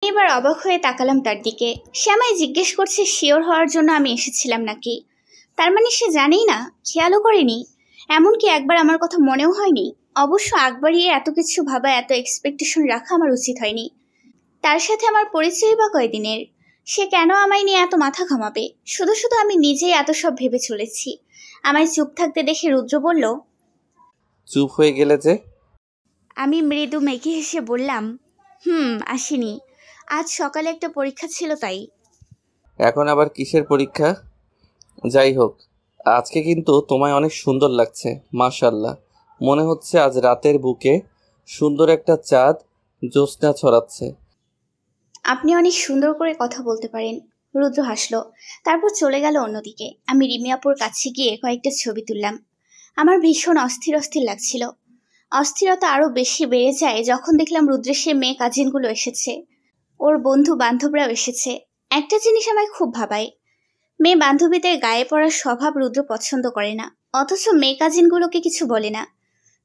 এবার অবাক হয়ে তাকালাম তার দিকে। সে আমায় জিজ্ঞেস করছে শিওর হওয়ার জন্য আমি এসেছিলাম নাকি। তার মানে সে জানেই না, খেয়ালও করেনি, এমনকি একবার আমার কথা মনেও হয়নি। অবশ্য আগ বাড়িয়ে এত কিছু ভাবা, এত এক্সপেকটেশন রাখা আমার উচিত হয়নি। তার সাথে আমার পরিচয় বা কয়দিনের, সে কেন আমায় নিয়ে এত মাথা ঘামাবে? শুধু শুধু আমি নিজেই এত সব ভেবে চলেছি। আমায় চুপ থাকতে দেখে রুদ্র বলল, চুপ হয়ে গেলে যে? আমি মৃদু মেঘে হেসে বললাম, আসিনি, আজ সকালে একটা পরীক্ষা ছিল তাই। এখন আবার কিসের পরীক্ষা? যাই হোক, আজকে কিন্তু তোমায় অনেক সুন্দর লাগছে, মাশাআল্লাহ। মনে হচ্ছে আজ রাতের বুকে সুন্দর একটা চাঁদ জ্যোৎস্না ছড়াচ্ছে। আপনি অনেক সুন্দর করে কথা বলতে পারেন। রুদ্র হাসলো, তারপর চলে গেল অন্যদিকে। আমি রিমিয়াপুর কাছে গিয়ে কয়েকটা ছবি তুললাম। আমার ভীষণ অস্থির অস্থির লাগছিল। অস্থিরতা আরো বেশি বেড়ে যায় যখন দেখলাম রুদ্রের সে মেয়ে কাজিনগুলো এসেছে, ওর বন্ধু বান্ধবরাও এসেছে। একটা জিনিস আমায় খুব ভাবায়, মেয়ে বান্ধবীদের গায়ে পড়ার স্বভাব রুদ্র পছন্দ করে না, অথচ মেয়ে কাজিনগুলোকে কিছু বলে না।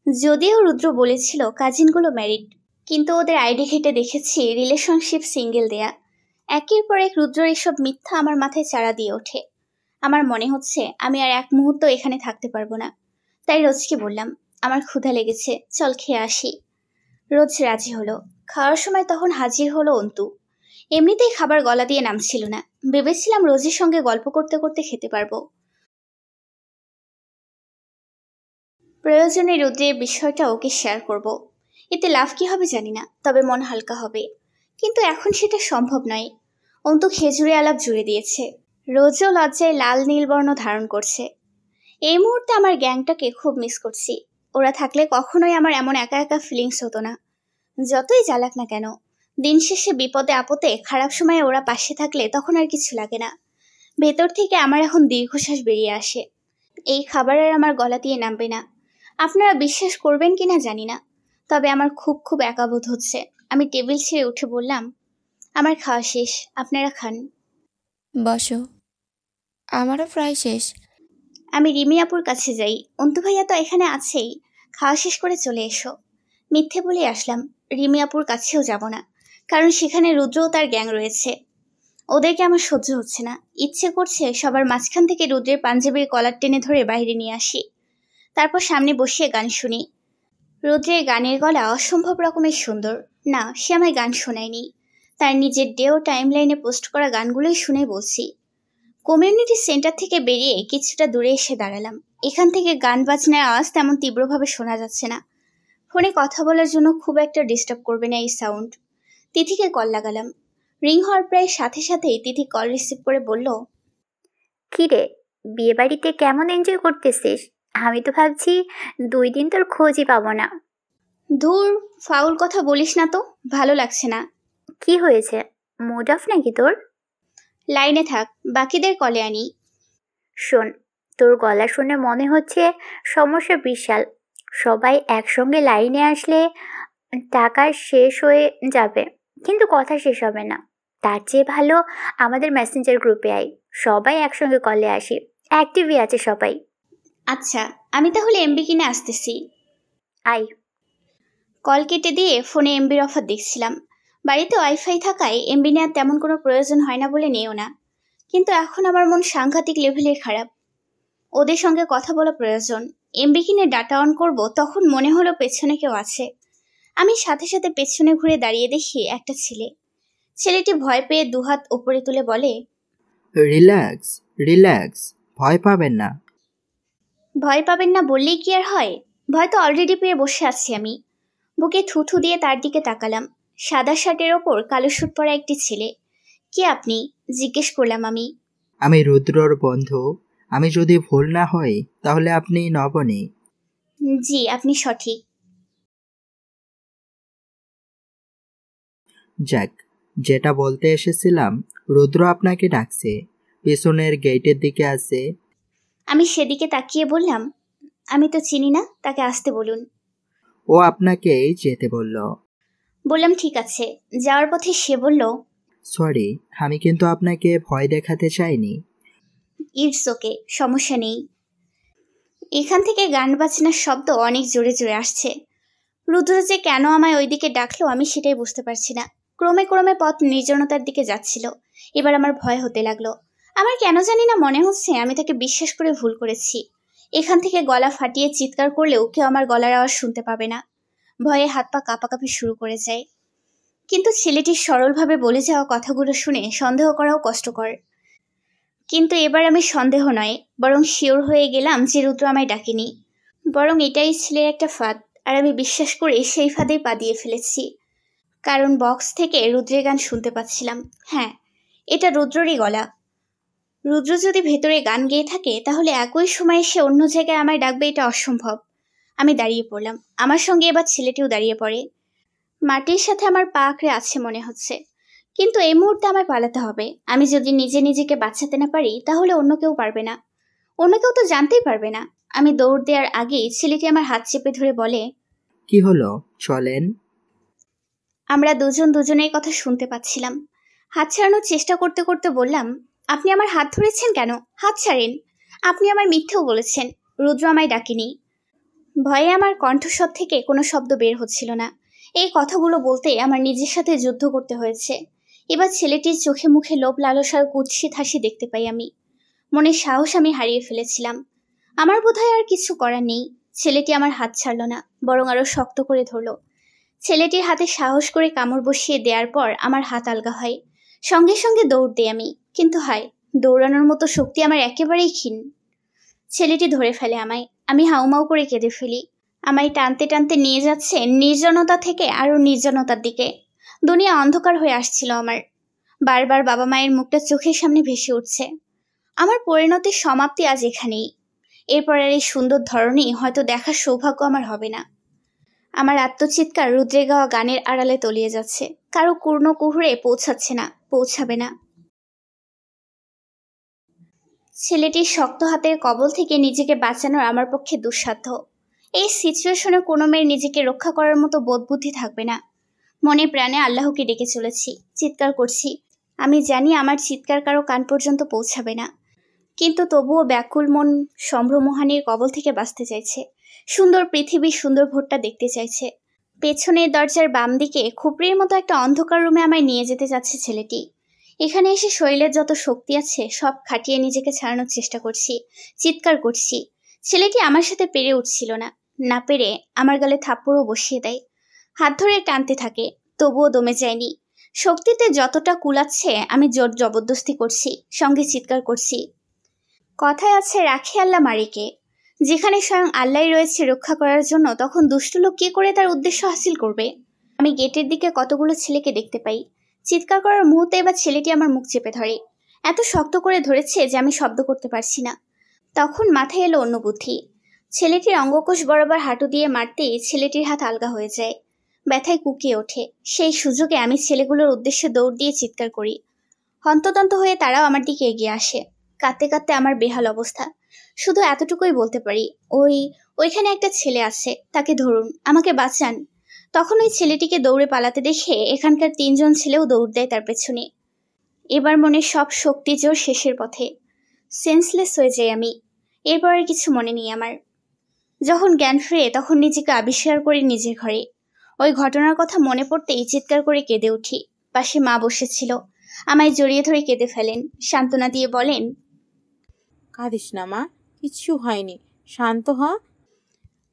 যদিও রুদ্র বলেছিল কাজিনগুলো ম্যারিড, কিন্তু ওদের আইডি ঘেটে দেখেছি রিলেশনশিপ সিঙ্গেল দেয়া। একের পর এক রুদ্রর এসব মিথ্যা আমার মাথায় চাড়া দিয়ে ওঠে। আমার মনে হচ্ছে আমি আর এক মুহূর্ত এখানে থাকতে পারবো না। তাই রোজকে বললাম, আমার ক্ষুধা লেগেছে, চল খেয়ে আসি। রোজ রাজি হলো। খাওয়ার সময় তখন হাজির হলো অন্তু। এমনিতেই খাবার গলা দিয়ে নামছিল না, ভেবেছিলাম রোজের সঙ্গে গল্প করতে করতে খেতে পারবো। প্রয়োজনে রুদ্রের বিষয়টা ওকে শেয়ার করব। এতে লাভ কি হবে জানি না, তবে মন হালকা হবে। কিন্তু এখন সেটা সম্ভব নয়। অন্তু খেজুরে আলাপ জুড়ে দিয়েছে। রোজও লজ্জায় লাল নীল বর্ণ ধারণ করছে। এই মুহূর্তে আমার গ্যাংটাকে খুব মিস করছি। ওরা থাকলে কখনোই আমার এমন একা একা ফিলিংস হতো না। যতই জ্বালাক না কেন, দিন শেষে বিপদে আপদে খারাপ সময়ে ওরা পাশে থাকলে তখন আর কিছু লাগে না। ভেতর থেকে আমার এখন দীর্ঘশ্বাস বেরিয়ে আসে। এই খাবার আর আমার গলা দিয়ে নামবে না। আপনারা বিশ্বাস করবেন কিনা জানি না, তবে আমার খুব খুব একা বোধ হচ্ছে। আমি টেবিল ছেড়ে উঠে বললাম, আমার খাওয়া শেষ, আপনারা খান। বসো, আমারও প্রায় শেষ। আমি রিমি আপুর কাছে যাই, অন্তু ভাইয়া তো এখানে আছেই, খাওয়া শেষ করে চলে এসো। মিথ্যে বলে আসলাম, রিমি আপুর কাছেও যাব না, কারণ সেখানে রুদ্রও তার গ্যাং রয়েছে। ওদেরকে আমার সহ্য হচ্ছে না। ইচ্ছে করছে সবার মাঝখান থেকে রুদ্রের পাঞ্জাবির কলার টেনে ধরে বাইরে নিয়ে আসি, তারপর সামনে বসিয়ে গান শুনি। রুদ্রের গানের গলা অসম্ভব রকমের সুন্দর। না, সে আমায় গান শোনায়নি, তার নিজের ডেও টাইমলাইনে পোস্ট করা গানগুলোই শুনে বলছি। কমিউনিটি সেন্টার থেকে বেরিয়ে কিছুটা দূরে এসে দাঁড়ালাম। এখান থেকে গান বাজনার আওয়াজ তেমন তীব্রভাবে শোনা যাচ্ছে না। ফোনে কথা বলার জন্য খুব একটা ডিস্টার্ব করবে না এই সাউন্ড। তিথিকে কল লাগালাম। রিং হওয়ার প্রায় সাথে সাথেই তিথি কল রিসিভ করে বলল, কিরে, বিয়ে বাড়িতে কেমন এনজয় করতেছিস? আমি তো ভাবছি 2 দিন তোর খোঁজই পাবো না। ধুর, ফাউল কথা বলিস না তো, ভালো লাগছে না। কি হয়েছে, মুড অফ নাকি তোর? লাইনে থাক, বাকিদের কলে আনি। শোন, তোর গলা শুনে মনে হচ্ছে সমস্যা বিশাল। সবাই একসঙ্গে লাইনে আসলে টাকা শেষ হয়ে যাবে, কিন্তু কথা শেষ হবে না। তার চেয়ে ভালো আমাদের মেসেঞ্জার গ্রুপে আই, সবাই একসঙ্গে কলে আসি, অ্যাক্টিভই আছে সবাই। আচ্ছা, আমি তাহলে এমবি কিনে আসতেছি। আই। কল কেটে দিয়ে ফোনে এমবির অফার দেখছিলাম। বাড়িতে ওয়াইফাই থাকায় এমবি নেওয়ার তেমন কোনো প্রয়োজন হয় না বলে নিও না, কিন্তু এখন আমার মন সাংঘাতিক লেভেলের খারাপ। ওদের সঙ্গে কথা বলা প্রয়োজন। এমবি কিনে ডাটা অন করব, তখন মনে হলো পেছনে কেউ আছে। আমি সাথে সাথে পেছনে ঘুরে দাঁড়িয়ে দেখি একটা ছেলে। ছেলেটি ভয় পেয়ে দুহাত ওপরে তুলে বলে, রিল্যাক্স, রিল্যাক্স, ভয় পাবেন না। ভয় পাবেন না বললেই কি আর হয়? ভয় তো অলরেডি পেয়ে বসে আছি আমি। বুকে থুথু দিয়ে তার দিকে তাকালাম। সাদা শার্টের ওপর কালো স্যুট পরা একটি ছেলে। কে আপনি? জিজ্ঞেস করলাম আমি। আমি রুদ্রর বন্ধু। আমি যদি ভুল না হই তাহলে আপনি নবনী। জি, আপনি সঠিক। যাক, যেটা বলতে এসেছিলাম, রুদ্র আপনাকে ডাকছে, পেছনের গেটের দিকে আছে। আমি সেদিকে তাকিয়ে বললাম, আমি তো চিনি না, তাকে আসতে বলুন। ও আপনাকেই যেতে বলল। বললাম ঠিক আছে। যাওয়ার পথে সে বলল, সরি, আমি কিন্তু আপনাকে ভয় দেখাতে চাইনি। ইটস ওকে, সমস্যা নেই। এখান থেকে গান বাজনার শব্দ অনেক জোরে জোরে আসছে। রুদ্র যে কেন আমায় ওইদিকে ডাকলো আমি সেটাই বুঝতে পারছি না। ক্রমে ক্রমে পথ নির্জনতার দিকে যাচ্ছিল। এবার আমার ভয় হতে লাগলো। আমার কেন জানি না মনে হচ্ছে আমি তাকে বিশ্বাস করে ভুল করেছি। এখান থেকে গলা ফাটিয়ে চিৎকার করলেও কেউ আমার গলার আওয়াজ শুনতে পাবে না। ভয়ে হাত পা কাঁপাকাঁপি শুরু করে যায়। কিন্তু ছেলেটির সরলভাবে বলে যাওয়া কথাগুলো শুনে সন্দেহ করাও কষ্টকর। কিন্তু এবার আমি সন্দেহ নয়, বরং শিওর হয়ে গেলাম যে রুদ্র আমায় ডাকেনি, বরং এটাই ছেলের একটা ফাঁদ। আর আমি বিশ্বাস করে সেই ফাঁদেই পা দিয়ে ফেলেছি। কারণ বক্স থেকে রুদ্রের গান শুনতে পাচ্ছিলাম। হ্যাঁ, এটা রুদ্ররই গলা। রুদ্র যদি ভেতরে গান গেয়ে থাকে তাহলে একই সময়ে সে অন্য জায়গায় আমায় ডাকবে, এটা অসম্ভব। আমি দাঁড়িয়ে পড়লাম। আমার সঙ্গে এবার ছেলেটিও দাঁড়িয়ে পড়ে। মাটির সাথে আমার পা আঁকড়ে আছে মনে হচ্ছে। কিন্তু এই মুহূর্তে আমায় পালাতে হবে। আমি যদি নিজে নিজেকে বাঁচাতে না পারি তাহলে অন্য কেউ পারবে না। অন্য কেউ তো জানতেই পারবে না। আমি দৌড় দেওয়ার আগেই ছেলেটি আমার হাত চেপে ধরে বলে, কি হলো, চলেন। আমরা দুজন দুজনের কথা শুনতে পাচ্ছিলাম। হাত ছাড়ানোর চেষ্টা করতে করতে বললাম, আপনি আমার হাত ধরেছেন কেন? হাত ছাড়েন। আপনি আমায় মিথ্যেও বলেছেন। রুদ্র আমায় ডাকেনি। ভয়ে আমার কণ্ঠস্বর থেকে কোনো শব্দ বের হচ্ছিল না। এই কথাগুলো বলতে আমার নিজের সাথে যুদ্ধ করতে হয়েছে। এবার ছেলেটির চোখে মুখে লোভ লালসার কুৎসিত হাসি দেখতে পাই আমি। মনের সাহস আমি হারিয়ে ফেলেছিলাম। আমার বোধহয় আর কিছু করার নেই। ছেলেটি আমার হাত ছাড়ল না, বরং আরো শক্ত করে ধরল। ছেলেটির হাতে সাহস করে কামড় বসিয়ে দেওয়ার পর আমার হাত আলগা হয়। সঙ্গে সঙ্গে দৌড় দিই আমি। কিন্তু হায়, দৌড়ানোর মতো শক্তি আমার একেবারেই ক্ষীণ। ছেলেটি ধরে ফেলে আমায়। আমি হাউমাউ করে কেঁদে ফেলি। আমায় টানতে টানতে নিয়ে যাচ্ছে নির্জনতা থেকে আরো নির্জনতার দিকে। দুনিয়া অন্ধকার হয়ে আসছিল আমার। বারবার বাবা মায়ের মুখটা চোখের সামনে ভেসে উঠছে। আমার পরিণতির সমাপ্তি আজ এখানেই। এরপর আর এই সুন্দর ধরনী হয়তো দেখার সৌভাগ্য আমার হবে না। আমার আত্মচিৎকার রুদ্রে গাওয়া গানের আড়ালে তলিয়ে যাচ্ছে। কারো কূর্ণ কুহুরে পৌঁছাচ্ছে না, পৌঁছাবে না। ছেলেটির শক্ত হাতের কবল থেকে নিজেকে বাঁচানোর আমার পক্ষে দুঃসাধ্য। এই সিচুয়েশনে কোনো মেয়ের নিজেকে রক্ষা করার মতো বোধবুদ্ধি থাকবে না। মনে প্রাণে আল্লাহকে ডেকে চলেছি, চিৎকার করছি। আমি জানি আমার চিৎকার কারো কান পর্যন্ত পৌঁছাবে না, কিন্তু তবুও ব্যাকুল মন সম্ভ্রমোহানির কবল থেকে বাঁচতে চাইছে। সুন্দর পৃথিবী, সুন্দর ভোরটা দেখতে চাইছে। পেছনের দরজার বাম দিকে খুপড়ির মতো একটা অন্ধকার রুমে আমায় নিয়ে যেতে যাচ্ছে ছেলেটি। এখানে এসে শরীরের যত শক্তি আছে সব খাটিয়ে নিজেকে ছাড়ানোর চেষ্টা করছি, চিৎকার করছি। ছেলেটি আমার সাথে পেরে উঠছিল না। না পেরে আমার গালে থাপ্পড়ও বসিয়ে দেয়। হাত ধরে টানতে থাকে, তবুও দমে যায়নি। শক্তিতে যতটা কুলাচ্ছে আমি জোর জবরদস্তি করছি, সঙ্গে চিৎকার করছি। কথায় আছে, রাখে আল্লাহ মারিকে। যেখানে স্বয়ং আল্লাহই রয়েছে রক্ষা করার জন্য, তখন দুষ্ট লোক কি করে তার উদ্দেশ্য হাসিল করবে? আমি গেটের দিকে কতগুলো ছেলেকে দেখতে পাই। চিৎকার করার মুহূর্তে এবার ছেলেটি আমার মুখ চেপে ধরে। এত শক্ত করে ধরেছে যে আমি শব্দ করতে পারছি না। তখন মাথায় এলো অন্য বুদ্ধি। ছেলেটির অঙ্গকোষ বরাবর হাঁটু দিয়ে মারতেই ছেলেটির হাত আলগা হয়ে যায়। ব্যথায় কুকিয়ে ওঠে। সেই সুযোগে আমি ছেলেগুলোর উদ্দেশ্যে দৌড় দিয়ে চিৎকার করি। হন্তদন্ত হয়ে তারাও আমার দিকে এগিয়ে আসে। কাঁদতে কাঁদতে আমার বেহাল অবস্থা। শুধু এতটুকুই বলতে পারি, ওইখানে একটা ছেলে আছে, তাকে ধরুন, আমাকে বাঁচান। তখন ওই ছেলেটিকে দৌড়ে পালাতে দেখে এখানকার 3 জন ছেলেও দৌড় দেয় তার পেছনে। এবার মনের সব শক্তি জোর শেষের পথে। সেন্সলেস হয়ে যাই আমি। এরপর আর কিছু মনে নেই আমার। যখন জ্ঞান ফিরে তখন নিজেকে আবিষ্কার করি নিজের ঘরে। ওই ঘটনার কথা মনে পড়তেই চিৎকার করে কেঁদে উঠি। পাশে মা বসেছিল, আমায় জড়িয়ে ধরে কেঁদে ফেলেন। সান্ত্বনা দিয়ে বলেন, কাঁদিস না মা, কিচ্ছু হয়নি, শান্ত হ।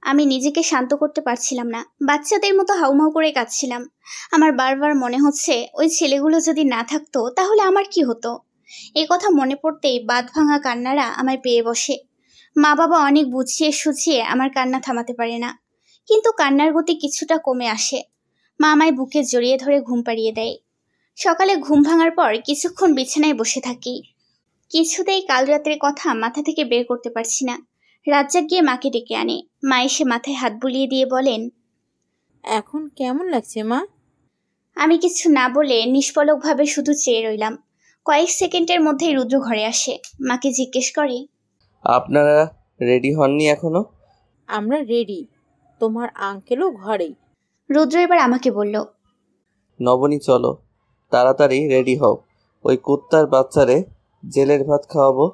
আমি নিজেকে শান্ত করতে পারছিলাম না। বাচ্চাদের মতো হাউমাউ করে কাঁদছিলাম। আমার বারবার মনে হচ্ছে ওই ছেলেগুলো যদি না থাকতো তাহলে আমার কি হতো। এই কথা মনে পড়তেই বাঁধ ভাঙা কান্নারা আমায় পেয়ে বসে। মা বাবা অনেক বুঝিয়ে সুঝিয়ে আমার কান্না থামাতে পারে না, কিন্তু কান্নার গতি কিছুটা কমে আসে। মা আমায় বুকে জড়িয়ে ধরে ঘুম পাড়িয়ে দেয়। সকালে ঘুম ভাঙার পর কিছুক্ষণ বিছানায় বসে থাকি। কিছুতেই কাল রাতের কথা মাথা থেকে বের করতে পারছি না। রাজ্জাক গিয়ে মাকে ডেকে আনে। মা এসে মাথায় হাত বুলিয়ে দিয়ে বলেন, এখন কেমন লাগছে মা? আমি কিছু না বলে নিষ্পলকভাবে শুধু চেয়ে রইলাম। কয়েক সেকেন্ডের মধ্যেই রুদ্র ঘরে আসে। মাকে জিজ্ঞেস করে, আপনারা রেডি হননি এখনো? আমরা রেডি, তোমার আঙ্কেলও ঘরেই। রুদ্র এবার আমাকে বলল, নবনী চলো, তাড়াতাড়ি রেডি হও, ওই কুত্তার বাচ্চারে জেলের ভাত খাওয়াবো।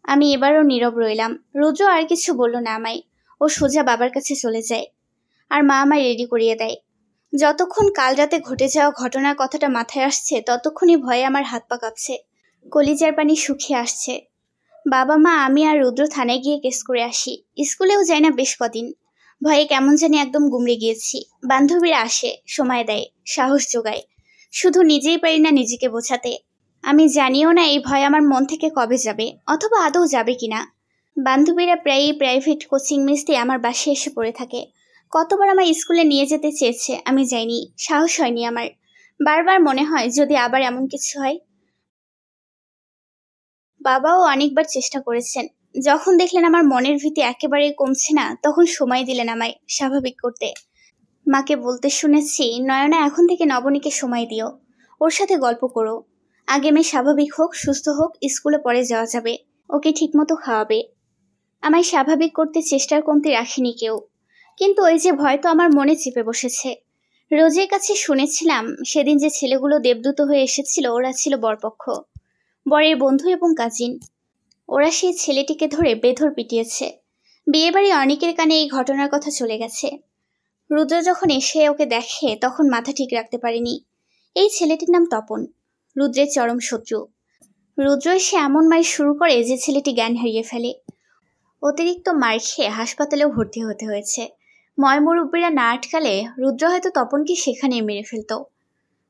আমি এবারও নীরব রইলাম। রুদ্র আর কিছু বলল না আমায়। ও সোজা বাবার কাছে চলে যায়। আর মা আমায় রেডি করিয়ে দেয়। যতক্ষণ কাল রাতে ঘটে যাওয়া ঘটনার কথাটা মাথায় আসছে ততক্ষণই ভয়ে আমার হাত পা কাঁপছে, কলিজার পানি শুকিয়ে আসছে। বাবা মা আমি আর রুদ্র থানায় গিয়ে কেস করে আসি। স্কুলেও যাই না বেশ কদিন, ভয়ে কেমন জানি একদম গুমড়ে গিয়েছি। বান্ধবীরা আসে, সময় দেয়, সাহস যোগায়, শুধু নিজেই পারি না নিজেকে বোঝাতে। আমি জানিও না এই ভয় আমার মন থেকে কবে যাবে, অথবা আদৌ যাবে কিনা। বান্ধবীরা প্রায়ই প্রাইভেট কোচিং মিস দিয়ে আমার বাসায় এসে পড়ে থাকে। কতবার আমার স্কুলে নিয়ে যেতে চেয়েছে, আমি যাইনি, সাহস হয়নি আমার। বারবার মনে হয় যদি আবার এমন কিছু হয়। বাবাও অনেকবার চেষ্টা করেছেন। যখন দেখলেন আমার মনের ভীতি একেবারেই কমছে না, তখন সময় দিলেন আমায় স্বাভাবিক করতে। মাকে বলতে শুনেছি, নয়না এখন থেকে নবনীকে সময় দিও, ওর সাথে গল্প করো। আগে মেয়ে স্বাভাবিক হোক, সুস্থ হোক, স্কুলে পরে যাওয়া যাবে, ওকে ঠিকমতো খাওয়াবে। আমায় স্বাভাবিক করতে চেষ্টার কমতি রাখেনি কেউ, কিন্তু ওই যে ভয় তো আমার মনে চেপে বসেছে। রোজের কাছে শুনেছিলাম সেদিন যে ছেলেগুলো দেবদূত হয়ে এসেছিল ওরা ছিল বরপক্ষ, বরের বন্ধু এবং কাজিন। ওরা সেই ছেলেটিকে ধরে বেধর পিটিয়েছে। বিয়েবাড়ি অনেকের কানে এই ঘটনার কথা চলে গেছে। রুদ্র যখন এসে ওকে দেখে তখন মাথা ঠিক রাখতে পারেনি। এই ছেলেটির নাম তপন, রুদ্রের চরম শত্রু। রুদ্র এসে এমন মার শুরু করে যে ছেলেটি জ্ঞান হারিয়ে ফেলে। অতিরিক্ত মার খেয়ে হাসপাতালেও ভর্তি হতে হয়েছে। ময়মুরব্বীরা না আটকালে রুদ্র হয়তো তপনকে সেখানেই মেরে ফেলত।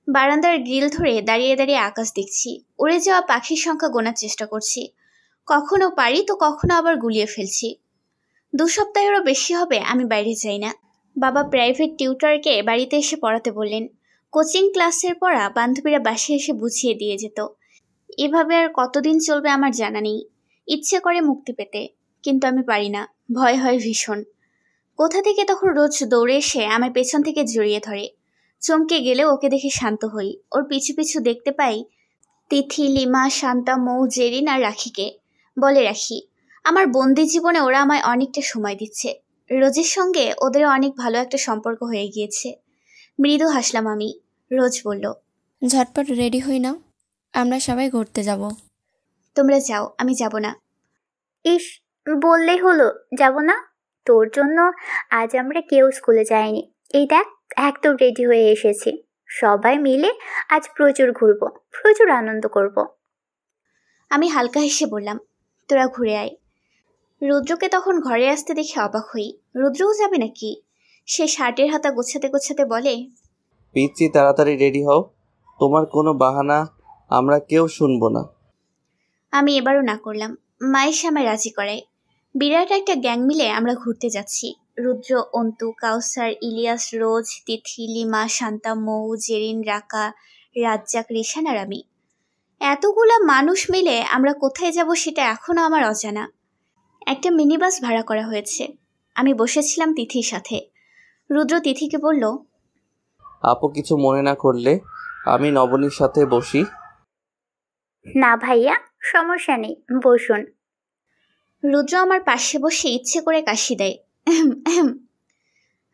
বারান্দার গ্রিল ধরে দাঁড়িয়ে দাঁড়িয়ে আকাশ দেখছি, উড়ে যাওয়া পাখির সংখ্যা গোনার চেষ্টা করছি। কখনো পারি তো কখনো আবার গুলিয়ে ফেলছি। 2 সপ্তাহেরও বেশি হবে আমি বাইরে যাই না। বাবা প্রাইভেট টিউটরকে বাড়িতে এসে পড়াতে বললেন। কোচিং ক্লাসের পড়া বান্ধবীরা বাসায় এসে বুঝিয়ে দিয়ে যেত। এভাবে আর কতদিন চলবে আমার জানা নেই। ইচ্ছে করে মুক্তি পেতে, কিন্তু আমি পারি না, ভয় হয় ভীষণ। কোথা থেকে তখন রোজ দৌড়ে এসে আমার পেছন থেকে জড়িয়ে ধরে। চমকে গেলেও ওকে দেখে শান্ত হই। ওর পিছু পিছু দেখতে পাই তিথি, লিমা, শান্তা, মৌ, জেরিন আর রাখিকে। বলে রাখি, আমার বন্দি জীবনে ওরা আমায় অনেকটা সময় দিচ্ছে। রোজের সঙ্গে ওদের অনেক ভালো একটা সম্পর্ক হয়ে গিয়েছে। মৃদু হাসলাম আমি। রোজ বলল, ঝটপট রেডি হই নাও, আমরা সবাই ঘুরতে যাব। তোমরা যাও, আমি যাব না। ইস, বললেই হলো যাব না। তোর জন্য আজ আমরা কেউ স্কুলে যাইনি। এই দেখ, একদম রেডি হয়ে এসেছি। সবাই মিলে আজ প্রচুর ঘুরবো, প্রচুর আনন্দ করব। আমি হালকা হেসে বললাম, তোরা ঘুরে আয়। রুদ্রকে তখন ঘরে আসতে দেখে অবাক হই। রুদ্রও যাবে নাকি? সে শার্টের হাতা গোছাতে গোছাতে বলে, পিচ্ছি তাড়াতাড়ি রেডি হও, তোমার কোনো বাহানা আমরা কেউ শুনবো না। আমি এবারও না করলাম। মায়ের সামনে রাজি করায়। বিরাট একটা গ্যাং মিলে আমরা ঘুরতে যাচ্ছি। রুদ্র, অন্তু, কাউসার, ইলিয়াস, রোজ, তিথি, লিমা, শান্তা, মৌ, জেরিন, রাকা, রাজ্জাক, রিশান আর আমি। এতগুলা মানুষ মিলে আমরা কোথায় যাব সেটা এখনও আমার অজানা। একটা মিনি বাস ভাড়া করা হয়েছে। আমি বসেছিলাম তিথির সাথে। রুদ্র তিথিকে বলল, আপু কিছু মনে না করলে আমি নবনীর সাথে বসি। না ভাইয়া, সমস্যা নেই, বসুন। রুদ্র আমার পাশে বসে ইচ্ছে করে কাশি দেয়।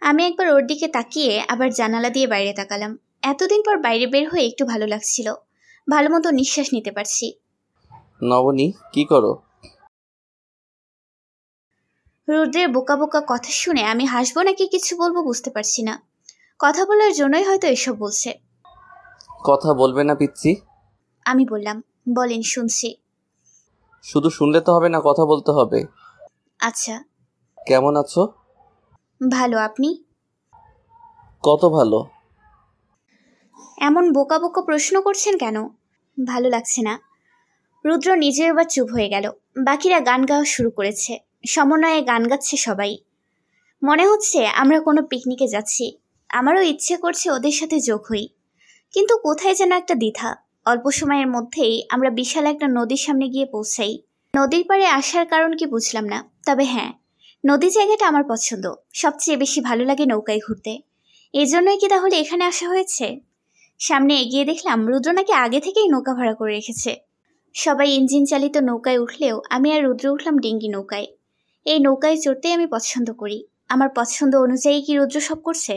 আমি একবার ওর দিকে তাকিয়ে আবার জানালা দিয়ে বাইরে তাকালাম। এতদিন পর বাইরে বের হয়ে একটু ভালো লাগছিল, ভালো মতো নিঃশ্বাস নিতে পারছি। নবনী কি করো? রুদ্রের বোকা বোকা কথা শুনে আমি হাসবো নাকি কিছু বলবো বুঝতে পারছি না। কথা বলার জন্যই হয়তো এসব বলছে। কথা বলবে না পিচ্ছি? আমি বললাম, বলেন, শুনছি। শুধু শুনলে তো হবে না, কথা বলতে হবে। আচ্ছা। কেমন আছো? ভালো, আপনি? কত ভালো? এমন বোকা বোকা প্রশ্ন করছেন কেন? ভালো লাগছে না। রুদ্র নিজেও এবার চুপ হয়ে গেল। বাকিরা গান গাওয়া শুরু করেছে। সমন্বয়ে গান গাচ্ছে সবাই। মনে হচ্ছে আমরা কোনো পিকনিকে যাচ্ছি। আমারও ইচ্ছে করছে ওদের সাথে যোগ হই, কিন্তু কোথায় যেন একটা দ্বিধা। অল্প সময়ের মধ্যেই আমরা বিশাল একটা নদীর সামনে গিয়ে পৌঁছাই। নদীর পাড়ে আসার কারণ কি বুঝলাম না, তবে হ্যাঁ, নদী জায়গাটা আমার পছন্দ। সবচেয়ে বেশি ভালো লাগে নৌকায় ঘুরতে। এই জন্যই কি তাহলে এখানে আসা হয়েছে? সামনে এগিয়ে দেখলাম রুদ্র নাকি আগে থেকেই নৌকা ভাড়া করে রেখেছে। সবাই ইঞ্জিন চালিত নৌকায় উঠলেও আমি আর রুদ্র উঠলাম ডিঙ্গি নৌকায়। এই নৌকায় চড়তেই আমি পছন্দ করি। আমার পছন্দ অনুযায়ী কি রুদ্র সব করছে?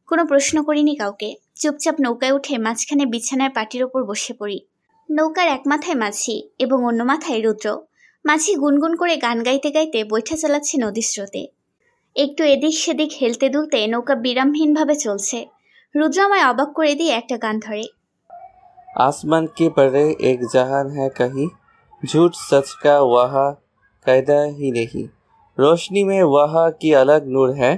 কোনো প্রশ্ন করিনি কাউকে। চুপচাপ নৌকায় উঠে মাঝখানে বিছানার পাটির ওপর বসে পড়ি। নৌকার এক মাথায় মাঝি এবং অন্য মাথায় রুদ্র। মাঝি গুনগুন করে গান গাইতে গাইতে বৈঠা চালাচ্ছে নদীর স্রোতে। একটু এদিক সেদিক হেলতে দুলতে নৌকা বিরামহীনভাবে চলছে। রুদ্র আমায় অবাক করে দিয়ে একটা গান ধরে। आसमान के परे एक जहान है कहीं, झूठ सच का वहाँ कायदा ही नहीं, रोशनी में वहाँ की अलग नूर है,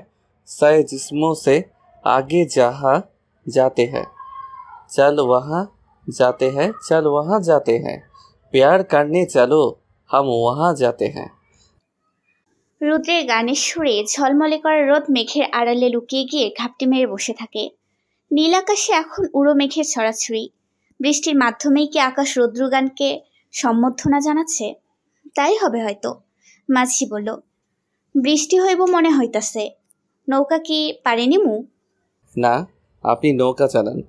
साए जिस्मों से आगे जहाँ जाते हैं, चल वहाँ जाते हैं, चल वहाँ जाते हैं, प्यार करने चलो हम वहाँ जाते हैं। রুদ্রের গানের সুরে ঝলমলে করা রোদ মেঘের আড়ালে লুকিয়ে গিয়ে ঘাপটি মেরে বসে থাকে। নীল আকাশে এখন উড়ো মেঘের ছড়াছড়ি। বৃষ্টির মাধ্যমেই কি আকাশ রৌদ্রগানকে সম্বর্ধনা জানাচ্ছে? তাই হবে হয়তো। মাঝি বলল, বৃষ্টি হইব মনে হইতাছে, নৌকা কি পারেনি মু? না, আপনি নৌকা চালান।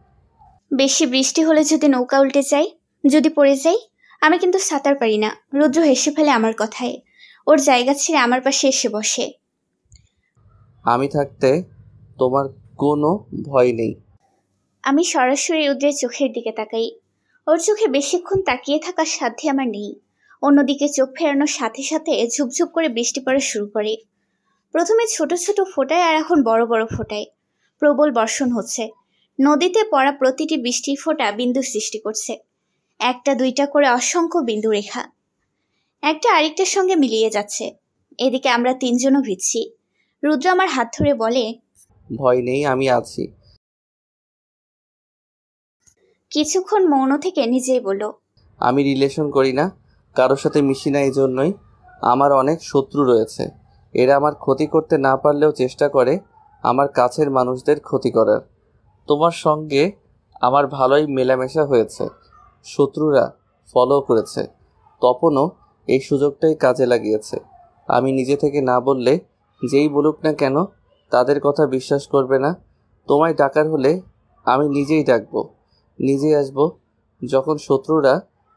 বেশি বৃষ্টি হলে যদি নৌকা উল্টে যায়, যদি পড়ে যাই? আমি কিন্তু সাঁতার পারি না। রুদ্র হেসে ফেলে আমার কথায়। ওর জায়গা ছেড়ে আমার পাশে এসে বসে। আমি থাকতে তোমার কোনো ভয় নেই। আমি সরাসরি রুদ্রের চোখের দিকে তাকাই। ওর চোখে বেশিক্ষণ তাকিয়ে থাকার সাধ্যই আমার নেই। অন্যদিকে চোখ ফেরানোর সাথে সাথে ঝুপঝুপ করে বৃষ্টি পড়া শুরু করে। প্রথমে ছোট ছোট ফোঁটায়, আর এখন বড় বড় ফোঁটায়। প্রবল বর্ষণ হচ্ছে। নদীতে পড়া প্রতিটি বৃষ্টির ফোঁটা বিন্দু সৃষ্টি করছে। একটা দুইটা করে অসংখ্য বিন্দু রেখা, একটা আরেকটার সঙ্গে মিলিয়ে যাচ্ছে। এদিকে আমরা তিনজনও ভিজছি। রুদ্র আমার হাত ধরে বলে, ভয় নেই, আমি আছি। কিছুক্ষণ মৌন থেকে নিজেই বলল, আমি রিলেশন করি না, কারোর সাথে মিশি না, এই জন্যই আমার অনেক শত্রু রয়েছে। এরা আমার ক্ষতি করতে না পারলেও চেষ্টা করে আমার কাছের মানুষদের ক্ষতি করার। তোমার সঙ্গে আমার ভালোই মেলামেশা হয়েছে, শত্রুরা ফলো করেছে। তপনও এই সুযোগটাই কাজে লাগিয়েছে। আমি নিজে থেকে না বললে যেই বলুক না কেন তাদের কথা বিশ্বাস করবে না। তোমায় ডাকার হলে আমি নিজেই ডাকবো, নিজেই আসবো। যখন শত্রুরা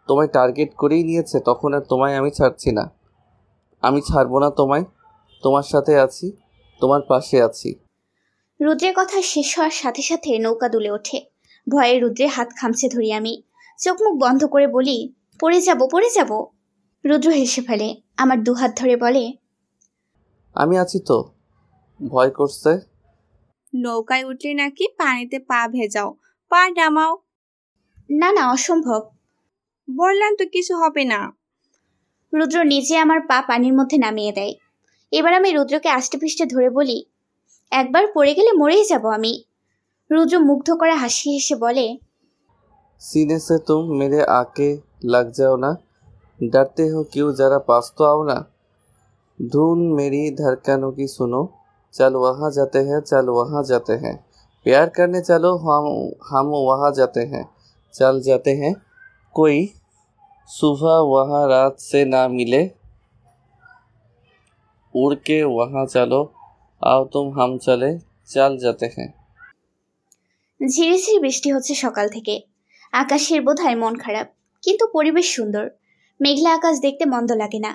তোমায় টার্গেট করেই নিয়েছে তখন আর তোমায় আমি ছাড়ছি না। আমি ছাড়বো না তোমায়। তোমার সাথে আছি, তোমার পাশে আছি। রুদ্রের কথা শেষ হওয়ার সাথে সাথে নৌকা দুলে ওঠে। ভয়ে রুদ্রের হাত খামচে ধরি আমি। চোখ মুখ বন্ধ করে বলি, পড়ে যাব, পড়ে যাব। রুদ্র হেসে ফেলে, আমার দুহাত ধরে বলে, আমি আছি তো, ভয় করছে? নৌকায় উঠলে নাকি পানিতে পা ভেজাও, পা নামাও। না না, অসম্ভব। বললাম তো কিছু হবে না। রুদ্র নিজে আমার পা পানির মধ্যে নামিয়ে দেয়। এবার আমি রুদ্রকে আষ্টেপৃষ্টে ধরে বলি, একবার পড়ে গেলে মরেই যাব আমি। রুদ্র মুগ্ধ করে হাসি হেসে বলে, सीने से तुम मेरे आके लग जाओ ना, डरते हो क्यों, जरा पास तो आओ ना, धुन मेरी धड़कनों की सुनो, चल वहाँ जाते हैं, चल वहाँ जाते हैं, प्यार करने चलो हम वहाँ जाते हैं, चल जाते हैं, कोई सुबह वहाँ रात से ना मिले, उड़ के वहाँ चलो, आओ तुम हम चले, चल जाते हैं। ঝিরিঝিরি বৃষ্টি হচ্ছে সকাল থেকে। আকাশের বোধহয় মন খারাপ, কিন্তু পরিবেশ সুন্দর। মেঘলা আকাশ দেখতে মন্দ লাগে না।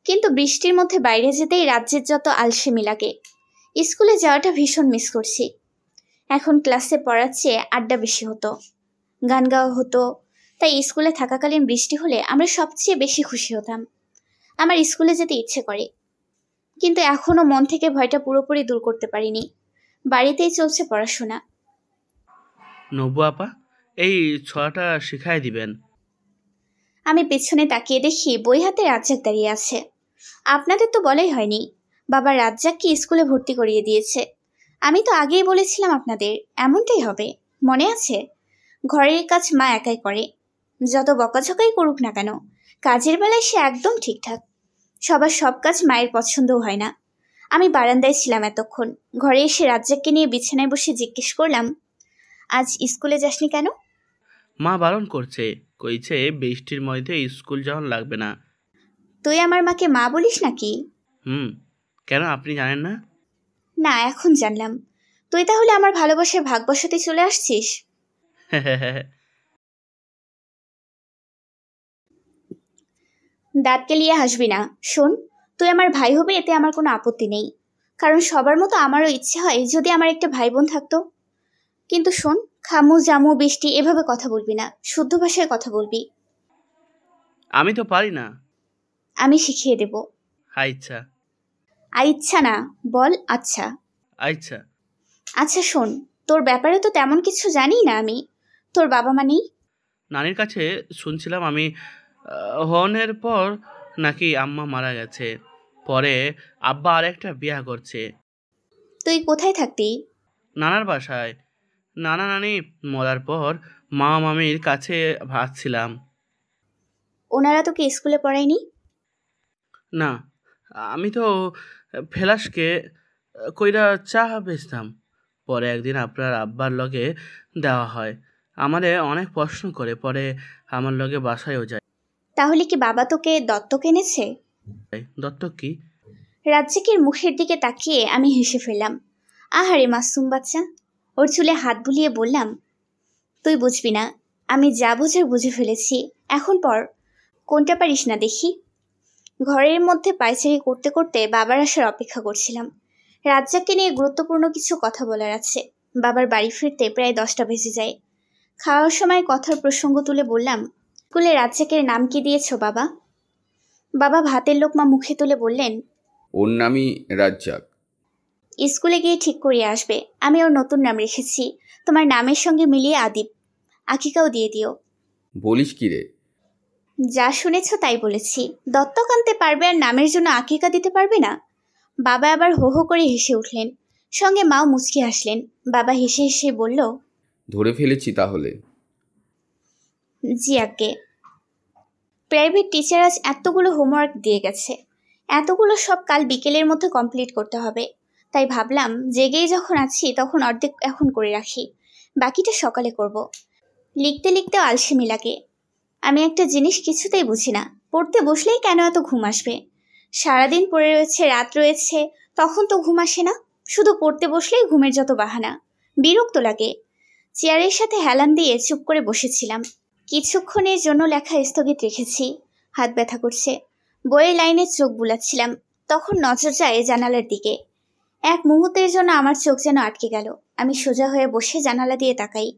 কিন্তু বৃষ্টির মধ্যে বাইরে যেতেই রাজ্যের যত আলসেমি লাগে। স্কুলে যাওয়াটা ভীষণ মিস করছি। এখন ক্লাসে পড়ার চেয়ে আড্ডা বেশি হতো, গান গাওয়া হতো। তাই স্কুলে থাকাকালীন বৃষ্টি হলে আমরা সবচেয়ে বেশি খুশি হতাম। আমার স্কুলে যেতে ইচ্ছে করে, কিন্তু এখনও মন থেকে ভয়টা পুরোপুরি দূর করতে পারিনি। বাড়িতেই চলছে পড়াশোনা। নব্বু আপা, এই ছড়াটা শিখাই দিবেন? আমি পেছনে তাকিয়ে দেখি বই হাতে রাজ্জাক দাঁড়িয়ে আছে। আপনাদের তো বলাই হয়নি, বাবা রাজ্জাককে স্কুলে ভর্তি করিয়ে দিয়েছে। আমি তো আগেই বলেছিলাম আপনাদের এমনটাই হবে, মনে আছে? ঘরের কাজ মা একাই করে, যত বকাঝকাই করুক না কেন কাজের বেলায় সে একদম ঠিকঠাক। সবার সব কাজ মায়ের পছন্দও হয় না। আমি বারান্দায় ছিলাম এতক্ষণ। ঘরে এসে রাজ্জাককে নিয়ে বিছানায় বসে জিজ্ঞেস করলাম, আজ স্কুলে যাসনি কেন? মা বারণ করছে, কইছে বৃষ্টির মধ্যে স্কুল যাওয়ান লাগবে না। তুই আমার মাকে মা বলিস নাকি? কেন, আপনি জানেন না? না, এখন জানলাম। তুই তাহলে আমার ভালোবাসার ভাগ বসাতে চলে আসছিস? দাঁত কেলিয়ে হাসবি না। শোন, তুই আমার ভাই হবে, এতে আমার কোনো আপত্তি নেই। কারণ সবার মতো আমারও ইচ্ছে হয় যদি আমার একটা ভাই বোন থাকতো। কিন্তু শোন, খামু জামু বৃষ্টি এভাবে কথা বলবি না, শুদ্ধ ভাষায় কথা বলবি। আমি তো পারি না। আমি শিখিয়ে দেব। আচ্ছা। আচ্ছা না, বল আচ্ছা। আচ্ছা। আচ্ছা শোন, তোর ব্যাপারে তো তেমন কিছু জানি না আমি। তোর বাবা মা নেই? নানির কাছে শুনছিলাম আমি হনের পর নাকি আম্মা মারা গেছে, পরে আব্বা আরেকটা বিয়া করছে। তুই কোথায় থাকতি? নানার বাসায়। নানা নানি মরার পর মা মামির কাছে ভাবছিলাম। ওনারা তোকে স্কুলে পড়ায়নি? না, আমি তো ফেলাসকে কইরা চা বেচতাম। পরে একদিন আপনার আব্বার লগে দেওয়া হয়, আমাদের অনেক প্রশ্ন করে, পরে আমার লগে বাসায়ও যায়। তাহলে কি বাবা তোকে দত্তক এনেছে? দত্তক কি? রাজ্জাকের মুখের দিকে তাকিয়ে আমি হেসে ফেললাম। আহারে মাসুম বাচ্চা। ওর চুলে হাত বুলিয়ে বললাম, তুই বুঝবি না, আমি যা বুঝার বুঝে ফেলেছি। এখন পর কোনটা পারিস না দেখি। ঘরের মধ্যে পায়চারি করতে করতে বাবার আসার অপেক্ষা করছিলাম। রাজ্জাককে নিয়ে গুরুত্বপূর্ণ কিছু কথা বলার আছে। বাবার বাড়ি ফিরতে প্রায় 10টা বেজে যায়। খাওয়ার সময় কথার প্রসঙ্গ তুলে বললাম, স্কুলে রাজ্জাকের নাম কি দিয়েছ বাবা? বাবা ভাতের লোকমা মুখে তুলে বললেন, ওর নামই রাজ্জাক। স্কুলে গিয়ে ঠিক করিয়ে আসবে। আমি ওর নতুন নাম রেখেছি, তোমার নামের সঙ্গে মিলিয়ে আদিব। আকিকাও দিয়ে দিও। বলিস কি রে? যা শুনেছ তাই বলেছি। দত্তক আনতে পারবে আর নামের জন্য আকিকা দিতে পারবে না? বাবা আবার হো হো করে হেসে উঠলেন, সঙ্গে মাও মুচকি হাসলেন। বাবা হেসে হেসে বলল, ধরে ফেলেছি তাহলে। জি আজ্ঞে। প্রাইভেট টিচার আজ এতগুলো হোমওয়ার্ক দিয়ে গেছে, এতগুলো সব কাল বিকেলের মধ্যে কমপ্লিট করতে হবে। তাই ভাবলাম জেগেই যখন আছি তখন অর্ধেক এখন করে রাখি, বাকিটা সকালে করব। লিখতে লিখতেও আলসেমি লাগে। আমি একটা জিনিস কিছুতেই বুঝি না, পড়তে বসলেই কেন এত ঘুম আসবে? সারাদিন পড়ে রয়েছে, রাত রয়েছে, তখন তো ঘুম আসে না। শুধু পড়তে বসলেই ঘুমের যত বাহানা, বিরক্ত লাগে। চেয়ারের সাথে হেলান দিয়ে চুপ করে বসেছিলাম। কিছুক্ষণের জন্য লেখা স্থগিত রেখেছি, হাত ব্যথা করছে। বইয়ের লাইনে চোখ বুলাচ্ছিলাম, তখন নজর যায় জানালার দিকে। এক মুহূর্তের জন্য আমার চোখ যেন আটকে গেল। আমি সোজা হয়ে বসে জানালা দিয়ে তাকাই।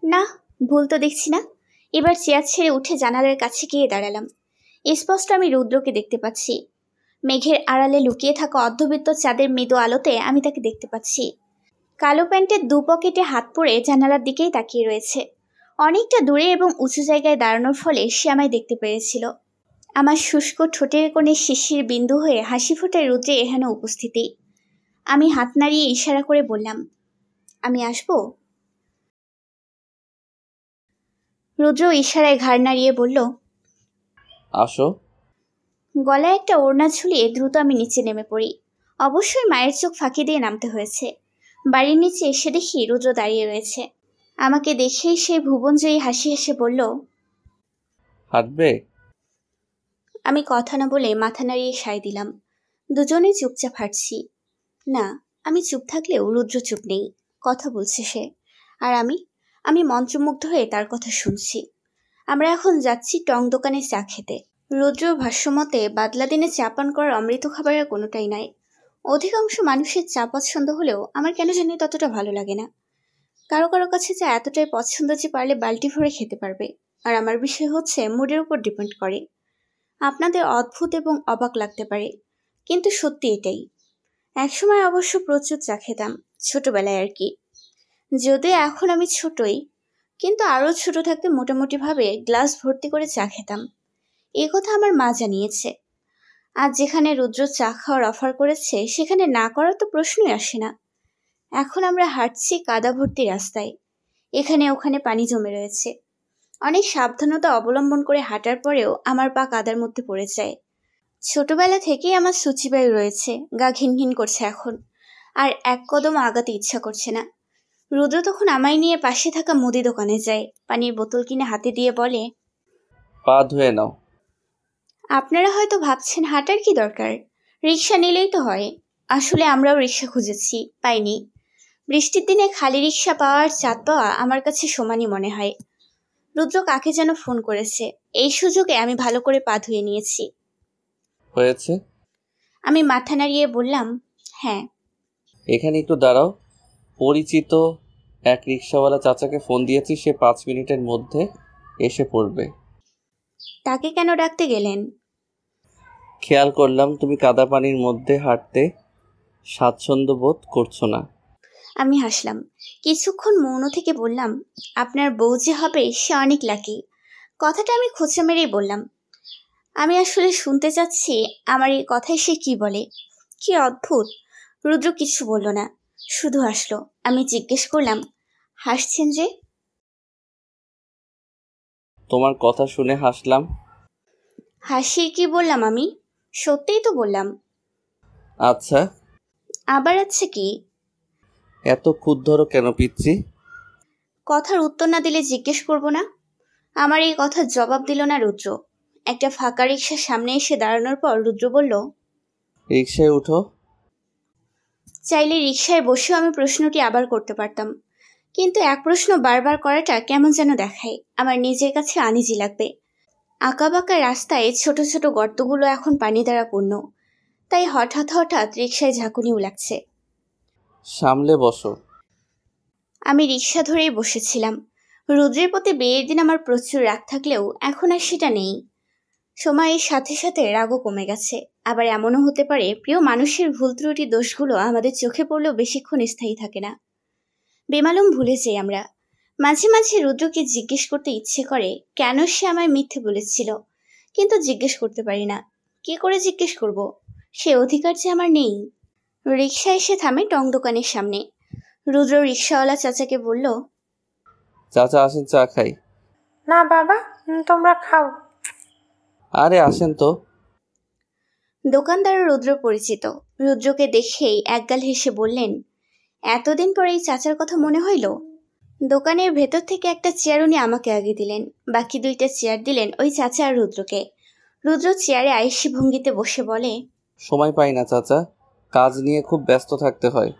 না, ভুল তো দেখছি না। এবার চেয়ার ছেড়ে উঠে জানালার কাছে গিয়ে দাঁড়ালাম। স্পষ্ট আমি রুদ্রকে দেখতে পাচ্ছি। মেঘের আড়ালে লুকিয়ে থাকা অর্ধবৃত্ত চাঁদের মৃদু আলোতে আমি তাকে দেখতে পাচ্ছি। কালো প্যান্টের দু পকেটে হাত পরে জানালার দিকেই তাকিয়ে রয়েছে। অনেকটা দূরে এবং উঁচু জায়গায় দাঁড়ানোর ফলে সে আমায় দেখতে পেরেছিল। আমার শুষ্ক ঠোঁটের কোণে শিশির বিন্দু হয়ে হাসি ফোটায় রুদ্রে এখানে উপস্থিতি। আমি হাত নাড়িয়ে ইশারা করে বললাম, আমি আসবো? রুদ্র ইশারায় ঘাড় নাড়িয়ে বলল, আসো। গলায় একটা ওড়না ঝুলিয়ে দ্রুত আমি নিচে নেমে পড়ি। অবশ্যই মায়ের চোখ ফাঁকি দিয়ে নামতে হয়েছে। বাড়ির নিচে এসে দেখি রুদ্র দাঁড়িয়ে রয়েছে। আমাকে দেখেই সেই ভুবনজয়ী হাসি হেসে বলল, হাঁটবে? আমি কথা না বলে মাথা নাড়িয়ে সায় দিলাম। দুজনে চুপচাপ হাঁটছি। না, আমি চুপ থাকলেও রুদ্র চুপ নেই, কথা বলছে সে। আর আমি মন্ত্রমুগ্ধ হয়ে তার কথা শুনছি। আমরা এখন যাচ্ছি টং দোকানে চা খেতে। রুদ্র ভাষ্যমতে বাদলা দিনে চা পান করার অমৃত খাবারের কোনোটাই নাই। অধিকাংশ মানুষের চা পছন্দ হলেও আমার কেন জানি ততটা ভালো লাগে না। কারো কারো কাছে চা এতটাই পছন্দ যে পারলে বালতি ভরে খেতে পারবে। আর আমার বিষয় হচ্ছে মুডের উপর ডিপেন্ড করে। আপনাদের অদ্ভুত এবং অবাক লাগতে পারে, কিন্তু সত্যি এটাই। একসময় অবশ্য প্রচুর চা খেতাম, ছোটবেলায় আর কি। যদিও এখন আমি ছোটই, কিন্তু আরও ছোট থাকতে মোটামুটিভাবে গ্লাস ভর্তি করে চা খেতাম। এ কথা আমার মা জানিয়েছে। আজ যেখানে রুদ্র চা খাওয়ার অফার করেছে সেখানে না করার তো প্রশ্নই আসে না। এখন আমরা হাঁটছি কাদা ভর্তি রাস্তায়। এখানে ওখানে পানি জমে রয়েছে। অনেক সাবধানতা অবলম্বন করে হাঁটার পরেও আমার পা কাদার মধ্যে পড়ে যায়। ছোটবেলা থেকেই আমার সূচিবায়ু রয়েছে, গা ঘিনঘিন করছে এখন। আর এক কদম আগাতে ইচ্ছা করছে না। রুদ্র তখন আমায় নিয়ে পাশে থাকা মুদি দোকানে যায়, পানির বোতল কিনে হাতে দিয়ে বলে, পা ধুয়ে নাও। আপনারা হয়তো ভাবছেন হাঁটার কি দরকার, রিক্সা নিলেই তো হয়। আসলে আমরাও রিক্সা খুঁজেছি, পাইনি। বৃষ্টির দিনে খালি রিক্সা পাওয়া আর চাঁদ পাওয়া আমার কাছে সমানই মনে হয়। রুদ্র কাকে যেন ফোন করেছে, এই সুযোগে আমি ভালো করে পা ধুয়ে নিয়েছি। হয়েছে? আমি মাথা নাড়িয়ে বললাম, হ্যাঁ। এখানে একটু দাঁড়াও। পরিচিত এক রিক্সাওয়ালা চাচাকে ফোন দিয়েছি, সে 5 মিনিটের মধ্যে এসে পড়বে। তাকে কেন ডাকতে গেলেন? খেয়াল করলাম তুমি কাদা পানির মধ্যে হাঁটতে স্বাচ্ছন্দ্য বোধ করছো না। আমি হাসলাম। কিছুক্ষণ মৌন থেকে বললাম, আপনার বউ যে হবে সে অনেক লাকি। কথাটা আমি খোঁচা মেরেই বললাম। আমি আসলে শুনতে চাচ্ছি আমার এই কথায় সে কি বলে। কি অদ্ভুত। রুদ্র কিছু বলল না, শুধু হাসলো। আমি জিজ্ঞেস করলাম, হাসছেন যে? তোমার কথা শুনে হাসলাম। হাসির কি বললাম আমি? সত্যিই তো বললাম। আচ্ছা, আবার আচ্ছা কি? এত খুঁত ধরো কেন পিচ্ছি? কথার উত্তর না দিলে জিজ্ঞেস করব না? আমার এই কথার জবাব দিল না রুদ্র। একটা ফাঁকা রিকশার সামনে এসে দাঁড়ানোর পর রুদ্র বলল, রিকশায় উঠো। চাইলে রিকশায় বসেও আমি প্রশ্নটি আবার করতে পারতাম, কিন্তু এক প্রশ্ন বারবার করাটা কেমন যেন দেখায়। আমার নিজের কাছে আনিজি লাগবে। আঁকাবাঁকা রাস্তায় ছোট ছোট গর্তগুলো এখন পানি দ্বারা পূর্ণ, তাই হঠাৎ হঠাৎ রিকশায় ঝাঁকুনিও লাগছে। সামলে বসো। আমি রিকশা ধরেই বসেছিলাম। রুদ্রের প্রতি বিয়ের দিন আমার প্রচুর রাগ থাকলেও এখন আর সেটা নেই। সময়ের সাথে সাথে রাগও কমে গেছে। আবার এমনও হতে পারে প্রিয় মানুষের ভুল ত্রুটি দোষগুলো আমাদের চোখে পড়লেও বেশিক্ষণ স্থায়ী থাকে না। বেমালুম ভুলে যাই আমরা। মাঝে মাঝে রুদ্রকে জিজ্ঞেস করতে ইচ্ছে করে কেন সে আমায় মিথ্যে বলেছিল, কিন্তু জিজ্ঞেস করতে পারি না। কি করে জিজ্ঞেস করব? সে অধিকার যে আমার নেই। রিকশা এসে থামে টং দোকানের সামনে। রুদ্র রিকশাওয়ালা চাচাকে বলল, চাচা আসেন, চা খাই। না বাবা, তোমরা খাও। আরে আসেন তো। দোকানদার রুদ্র পরিচিত। রুদ্রকে দেখেই একগাল হেসে বললেন, এতদিন পরে এই চাচার কথা মনে হইল। দোকানের ভেতর থেকে একটা চেয়ার উনি আমাকে আগে দিলেন, বাকি দুইটা চেয়ার দিলেন ওই চাচা আর রুদ্রকে। রুদ্র চেয়ারে আয়েসি ভঙ্গিতে বসে বলে, সময় পাই না চাচা, কাজ নিয়ে খুব ব্যস্ত থাকতে হয়।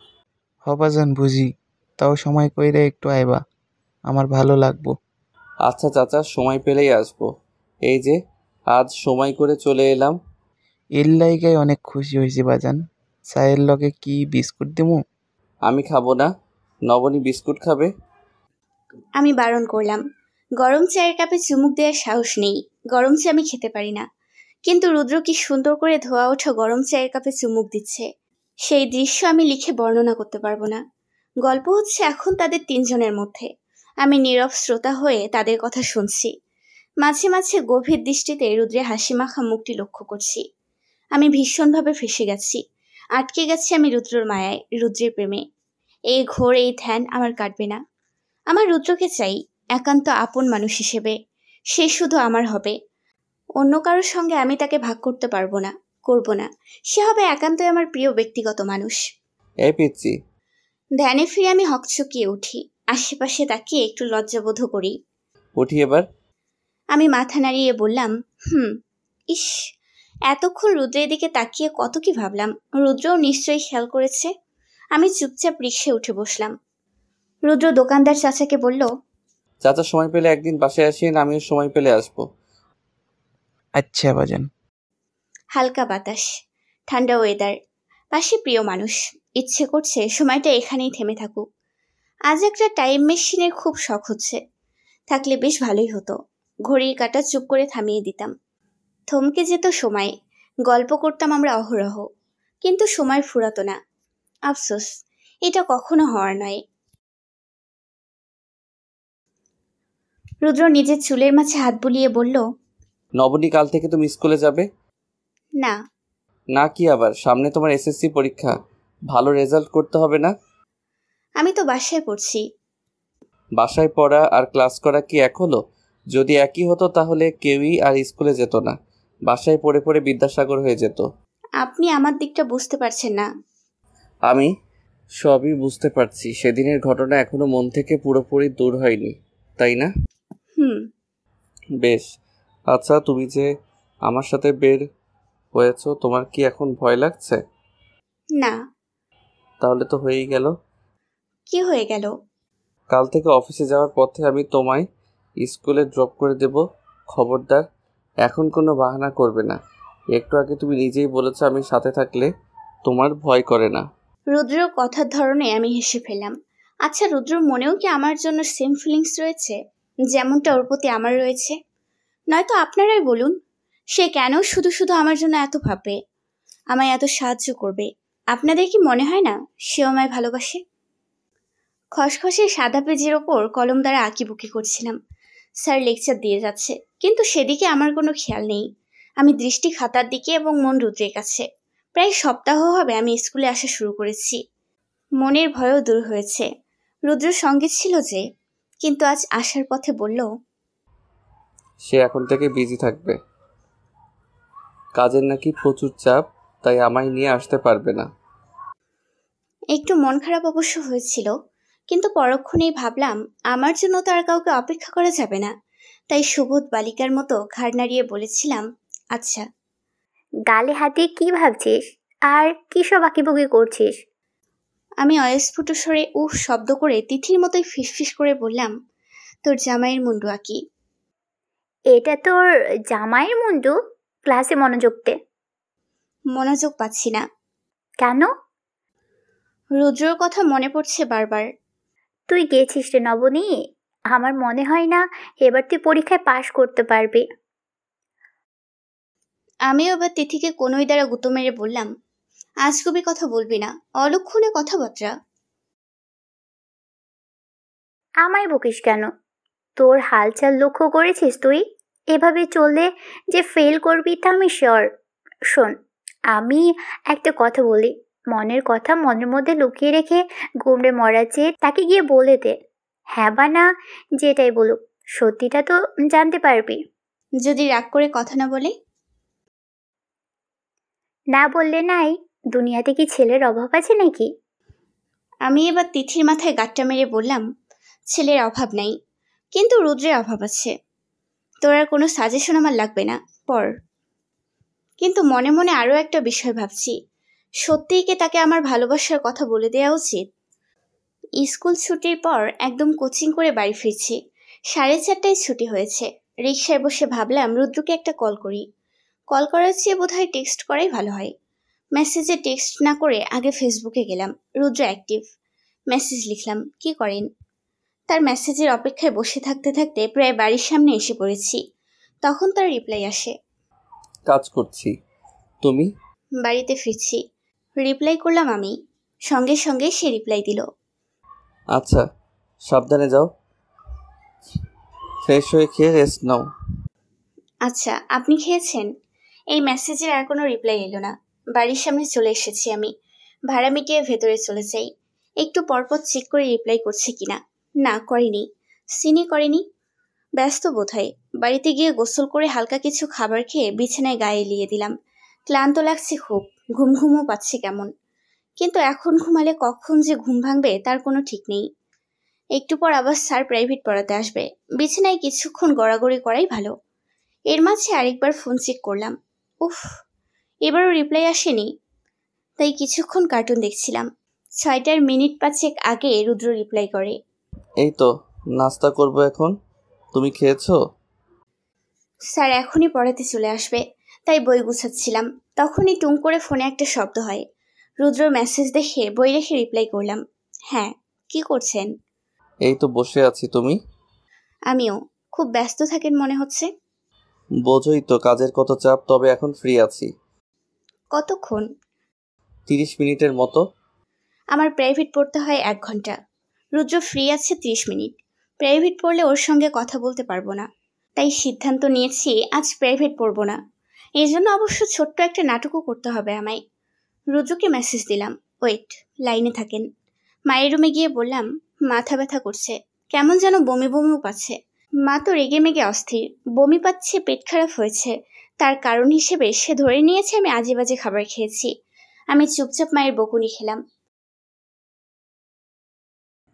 হবাজান বুঝি, তাও সময় কইরে একটু আইবা, আমার ভালো লাগবো। আচ্ছা চাচা, সময় পেলেই আসবো। এই যে আজ সময় করে চলে এলাম। এর লাইগায় অনেক খুশি হয়েছি বাজান। চায়ের লগে কি বিস্কুট দিমু? আমি খাবো না, নবনী বিস্কুট খাবে। আমি বারণ করলাম। গরম চায়ের কাপে চুমুক দেওয়ার সাহস নেই। গরম চা আমি খেতে পারি না। কিন্তু রুদ্র কি সুন্দর করে ধোয়া ওঠা গরম চায়ের কাপে চুমুক দিচ্ছে, সেই দৃশ্য আমি লিখে বর্ণনা করতে পারবো না। গল্প হচ্ছে এখন তাদের তিনজনের মধ্যে। আমি নীরব শ্রোতা হয়ে তাদের কথা শুনছি। মাঝে মাঝে গভীর দৃষ্টিতে রুদ্রের হাসি মাখা মুখটি লক্ষ্য করছি। আমি ভীষণভাবে ফেসে গেছি। আটকে গেছি আমি রুদ্রর মায়ায়, রুদ্রের প্রেমে। এই ঘোর, এই ধ্যান আমার কাটবে না। আমার রুদ্রকে চাই একান্ত আপন মানুষ হিসেবে। সে শুধু আমার হবে। অন্য কারোর সঙ্গে আমি তাকে ভাগ করতে পারবো না, করব না। সে হবে একান্তই আমার প্রিয় ব্যক্তিগত মানুষ। এই পিচ্ছি। ধ্যানে ফিরে আমি হকচকিয়ে উঠি। আশেপাশে তাকিয়ে একটু লজ্জাবোধ করি। উঠি এবার। আমি মাথা নাড়িয়ে বললাম, ইস। এতক্ষণ রুদ্রের দিকে তাকিয়ে কত কি ভাবলাম। রুদ্রও নিশ্চয়ই খেয়াল করেছে। আমি চুপচাপ রিকশায় উঠে বসলাম। রুদ্র দোকানদার চাচাকে বলল, চাচা সময় পেলে একদিন বাসায় আসেন, আমিও সময় পেলে আসবো। আচ্ছা বাজান। হালকা বাতাস, ঠান্ডা ওয়েদার, পাশে প্রিয় মানুষ। ইচ্ছে করছে সময়টা এখানেই থেমে থাকুক। আজ একটা টাইম মেশিনের খুব শখ হচ্ছে। থাকলে বেশ ভালোই হতো। ঘড়ির কাঁটা চুপ করে থামিয়ে দিতাম। থমকে যেত সময়। গল্প করতাম আমরা অহরহ, কিন্তু সময় ফুরাতো না। আফসোস, এটা কখনো হওয়ার নয়। রুদ্র নিজের চুলের মাঝে হাত বুলিয়ে বলল, নবনী কাল থেকে তুমি স্কুলে যাবে? না। না কি আবার? সামনে তোমার এসএসসি পরীক্ষা, ভালো রেজাল্ট করতে হবে না? আমি তো বাসায় পড়ছি। বাসায় পড়া আর ক্লাস করা কি এক হলো? যদি একই হতো তাহলে কেউই আর স্কুলে যেত না, বাসায় পড়ে পড়ে বিদ্যাসাগর হয়ে যেত। আপনি আমার দিকটা বুঝতে পারছেন না। আমি সবই বুঝতে পারছি। সেদিনের ঘটনা এখনো মন থেকে পুরোপুরি দূর হয়নি, তাই না? বেশ। আচ্ছা, তুমি যে আমার সাথে বের হয়েছো, তোমার কি এখন ভয় লাগছে? না। তাহলে তো হয়েই গেল। কি হয়ে গেল? কাল থেকে অফিসে যাওয়ার পথে আমি তোমায় স্কুলে ড্রপ করে দেব। খবরদার এখন কোনো বাহানা করবে না। একটু আগে তুমি নিজেই বলেছো আমি সাথে থাকলে তোমার ভয় করে না। রুদ্র কথার ধরনে আমি হেসে ফেললাম। আচ্ছা, রুদ্র মনেও কি আমার জন্য সেম ফিলিংস রয়েছে, যেমনটা ওর প্রতি আমার রয়েছে? নয়তো আপনারাই বলুন, সে কেন শুধু শুধু আমার জন্য এত ভাববে, আমায় এত সাহায্য করবে? আপনাদের কি মনে হয় না সেও আমায় ভালোবাসে? খসখসে সাদা পেজের ওপর কলম দ্বারা আঁকিবুকি করছিলাম। স্যার লেকচার দিয়ে যাচ্ছে, কিন্তু সেদিকে আমার কোনো খেয়াল নেই। আমি দৃষ্টি খাতার দিকে এবং মন রুদ্রের কাছে। প্রায় সপ্তাহ হবে আমি স্কুলে আসা শুরু করেছি। মনের ভয়ও দূর হয়েছে। রুদ্র সঙ্গে ছিল যে, কিন্তু আজ আসার পথে বলল, সে এখন থেকে বিজি থাকবে, কাজের নাকি প্রচুর চাপ, তাই আমায় নিয়ে আসতে পারবে না। একটু মন খারাপ অবশ্য হয়েছিল, কিন্তু পরক্ষণেই ভাবলাম আমার জন্য তো আর কাউকে অপেক্ষা করা যাবে না। তাই সুবোধ বালিকার মতো ঘাড় নাড়িয়ে বলেছিলাম, আচ্ছা। গালে হাতে কি ভাবছিস আর কি সব আঁকিবুকি করছিস? আমি অস্ফুট স্বরে উহ শব্দ করে তিথির মতোই ফিসফিস করে বললাম, তোর জামাইয়ের মুন্ডু আঁকি। এটা তোর জামাইয়ের মুন্ডু? ক্লাসে মনোযোগ দে। মনোযোগ পাচ্ছি না। কেন? রুদ্রর কথা মনে পড়ছে বারবার। তুই গেছিস রে নবনী, আমার মনে হয় না এবার তুই পরীক্ষায় পাশ করতে পারবি। আমিও এবার তিথিকে কোনোই দ্বারা গুঁতো মেরে বললাম, আজগুবি কথা বলবি না, অলক্ষণে কথাবার্তা। আমায় বকিস কেন? তোর হালচাল লক্ষ্য করেছিস তুই? এভাবে চললে যে ফেল করবি তা আমি শিওর। শোন, আমি একটা কথা বলি, মনের কথা মনের মধ্যে লুকিয়ে রেখে গুমড়ে মরার চেয়ে তাকে গিয়ে বলে দে। হ্যাঁ বা না যেটাই বলুক, সত্যিটা তো জানতে পারবি। যদি রাগ করে কথা না বলে? না বললে নাই, দুনিয়াতে কি ছেলের অভাব আছে নাকি? আমি এবার তিথির মাথায় গাঁটটা মেরে বললাম, ছেলের অভাব নাই, কিন্তু রুদ্রের অভাব আছে। তোর আর কোনো সাজেশন আমার লাগবে না, পর। কিন্তু মনে মনে আরও একটা বিষয় ভাবছি, সত্যিই কি তাকে আমার ভালোবাসার কথা বলে দেওয়া উচিত? স্কুল ছুটির পর একদম কোচিং করে বাড়ি ফিরছি। 4:30টায় ছুটি হয়েছে। রিকশায় বসে ভাবলাম রুদ্রকে একটা কল করি। কল করার চেয়ে বোধহয় টেক্সট করাই ভালো হয়। মেসেজে টেক্সট না করে আগে ফেসবুকে গেলাম। রুদ্র অ্যাক্টিভ। মেসেজ লিখলাম, কি করেন? তার মেসেজের অপেক্ষায় বসে থাকতে থাকতে প্রায় বাড়ির সামনে এসে পড়েছি। তখন তার রিপ্লাই আসে, কাজ করছি। তুমি? বাড়িতে ফিরছি। রিপ্লাই করলাম আমি। সঙ্গে সঙ্গে সে রিপ্লাই দিল, আচ্ছা, সাবধানে যাও, ফ্রেশ হয়ে খেয়ে রেস্ট নাও। আচ্ছা, আপনি খেয়েছেন? এই মেসেজের আর কোনো রিপ্লাই এলো না। বাড়ির সামনে চলে এসেছি আমি। ভাড়া মিটিয়ে ভেতরে চলে যাই। একটু পরপর চেক করে রিপ্লাই করছে কিনা। না, করেনি। সিনই করেনি। ব্যস্ত বোধহয়। বাড়িতে গিয়ে গোসল করে হালকা কিছু খাবার খেয়ে বিছানায় গায়ে এলিয়ে দিলাম। ক্লান্ত লাগছে খুব, ঘুম ঘুমও পাচ্ছে কেমন। কিন্তু এখন ঘুমালে কখন যে ঘুম ভাঙবে তার কোনো ঠিক নেই। একটু পর আবার স্যার প্রাইভেট পড়াতে আসবে। বিছানায় কিছুক্ষণ গড়াগড়ি করাই ভালো। এর মাঝে আরেকবার ফোন চেক করলাম। উফ, এবারও রিপ্লাই আসেনি। তাই কিছুক্ষণ কার্টুন দেখছিলাম। 6টার মিনিট 5 আগে রুদ্র রিপ্লাই করে, এই তো নাস্তা করব এখন, তুমি খেয়েছো? স্যার এখনই পড়াতে চলে আসবে, তাই বই গুছাচ্ছিলাম। তখনই টুং করে ফোনে একটা শব্দ হয়। রুদ্রর মেসেজ দেখে বই রেখে রিপ্লাই করলাম, হ্যাঁ। কি করছেন? এই তো বসে আছি। তুমি? আমিও। খুব ব্যস্ত থাকেন মনে হচ্ছে। বোঝোই তো কাজের কত চাপ, তবে এখন ফ্রি আছি। কতক্ষণ? 30 মিনিটের মতো। আমার প্রাইভেট পড়তে হয় 1 ঘন্টা। রুদ্র ফ্রি আছে 30 মিনিট। প্রাইভেট পড়লে ওর সঙ্গে কথা বলতে পারবো না। তাই সিদ্ধান্ত নিয়েছি আজ প্রাইভেট পড়বো না। এই জন্য অবশ্য ছোট্ট একটা নাটকও করতে হবে আমায়। রুদ্রকে মেসেজ দিলাম, ওয়েট, লাইনে থাকেন। মায়ের রুমে গিয়ে বললাম, মাথা ব্যথা করছে, কেমন যেন বমি বমিও পাচ্ছে। মা তো রেগে মেগে অস্থির। বমি পাচ্ছে, পেট খারাপ হয়েছে, তার কারণ হিসেবে সে ধরে নিয়েছে আমি আজে বাজে খাবার খেয়েছি। আমি চুপচাপ মায়ের বকুনি খেলাম।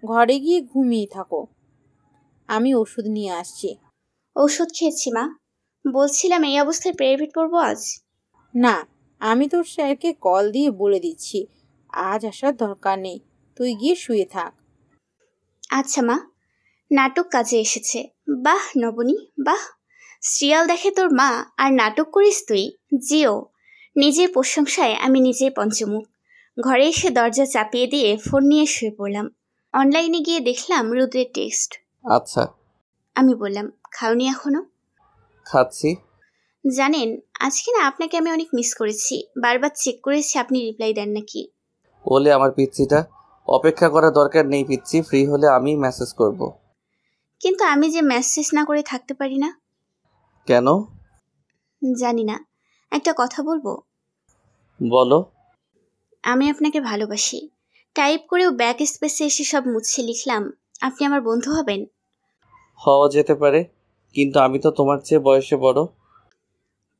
ঘরে গিয়ে ঘুমিয়ে থাকো, আমি ওষুধ নিয়ে আসছি। ঔষধ খেয়েছি মা। বলছিলাম এই অবস্থায় প্রাইভেট পড়বো আজ? না, আমি তোর স্যারকে কল দিয়ে বলে দিচ্ছি আজ আসার দরকার নেই, তুই গিয়ে শুয়ে থাক। আচ্ছা মা। নাটক কাজে এসেছে। বাহ নবনী, বাহ। সিরিয়াল দেখে তোর মা আর নাটক করিস তুই। জিও। নিজের প্রশংসায় আমি নিজেই পঞ্চমুখ। ঘরে এসে দরজা চাপিয়ে দিয়ে ফোন নিয়ে শুয়ে পড়লাম। অনলাইনে গিয়ে দেখলাম রুদ্রের টেক্সট। আচ্ছা। আমি বললাম, খাওনি এখনো? খাচ্ছি। জানেন, আজকে না আপনাকে আমি অনেক মিস করেছি। বারবার চেক করেছি আপনি রিপ্লাই দেন নাকি। ওলে আমার পিচ্ছিটা, ও অপেক্ষা করার দরকার নেই পিচ্ছি, ফ্রি হলে আমি মেসেজ করব। কিন্তু আমি যে মেসেজ না করে থাকতে পারি না। কেন? জানি না। একটা কথা বলবো? বলো। আমি আপনাকে ভালোবাসি। টাইপ করেও ব্যাক স্পেসে এসে সব মুছে লিখলাম, আপনি আমার বন্ধু হবেন? হওয়া যেতে পারে, কিন্তু আমি তো তোমার চেয়ে বয়সে বড়।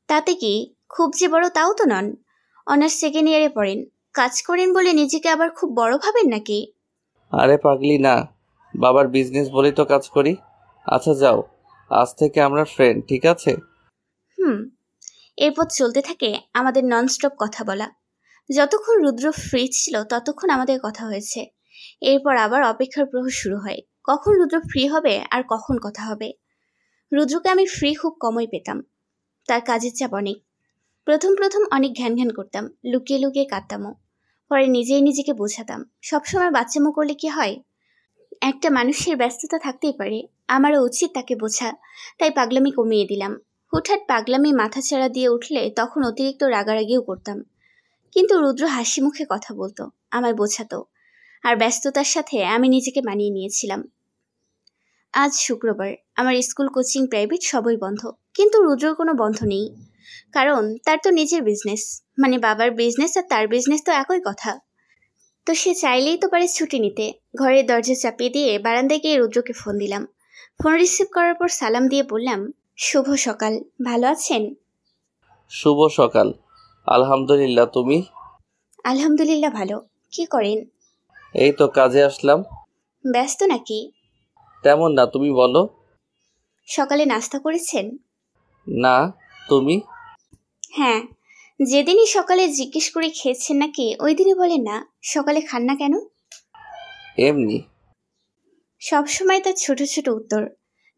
তাতে কি? খুব যে বড় তাও তো নন। অনার্স সেকেন্ড ইয়ারে পড়েন। কাজ করেন বলে নিজেকে আবার খুব বড় ভাবেন নাকি? আরে পাগলি না, বাবার বিজনেস বলেই তো কাজ করি। আচ্ছা যাও, আজ থেকে আমরা ফ্রেন্ড, ঠিক আছে? এরপর চলতে থাকে আমাদের ননস্টপ কথা বলা। যতক্ষণ রুদ্র ফ্রি ছিল ততক্ষণ আমাদের কথা হয়েছে। এরপর আবার অপেক্ষার প্রহর শুরু হয়, কখন রুদ্র ফ্রি হবে আর কখন কথা হবে। রুদ্রকে আমি ফ্রি খুব কমই পেতাম। তার কাজের চাপ অনেক। প্রথম প্রথম অনেক ঘ্যান ঘ্যান করতাম, লুকিয়ে লুকিয়ে কাঁদতামও। পরে নিজেই নিজেকে বোঝাতাম, সবসময় বাচ্চামো করলে কি হয়? একটা মানুষের ব্যস্ততা থাকতেই পারে, আমারও উচিত তাকে বোঝা। তাই পাগলামি কমিয়ে দিলাম। হুটহাট পাগলামি মাথাচাড়া দিয়ে উঠলে তখন অতিরিক্ত রাগারাগিও করতাম। কিন্তু রুদ্র হাসি মুখে কথা বলতো, আমায় বোঝাতো, আর ব্যস্ততার সাথে আমি নিজেকে মানিয়ে নিয়েছিলাম। আজ শুক্রবার, আমার স্কুল, কোচিং, প্রাইভেট সবই বন্ধ। কিন্তু রুদ্রর কোনো বন্ধ নেই, কারণ তার তো নিজের বিজনেস। মানে বাবার বিজনেস আর তার বিজনেস তো একই কথা। তো সে চাইলেই তো পারে ছুটি নিতে। ঘরের দরজা চাপিয়ে দিয়ে বারান্দায় গিয়ে রুদ্রকে ফোন দিলাম। ফোন রিসিভ করার পর সালাম দিয়ে বললাম, শুভ সকাল, ভালো আছেন? শুভ সকাল, আলহামদুলিল্লাহ, তুমি? আলহামদুলিল্লাহ ভালো। কি করেন? এই তো কাজে আসলাম। ব্যস্ত নাকি? তেমন না, তুমি বলো। সকালে নাস্তা করেছেন? না, তুমি? হ্যাঁ, যেদিনই সকালে জিজ্ঞেস করে খেয়েছেন নাকি ওই দিনই বলেন না সকালে খান না কেন। এমনি। সবসময় তার ছোট ছোট উত্তর।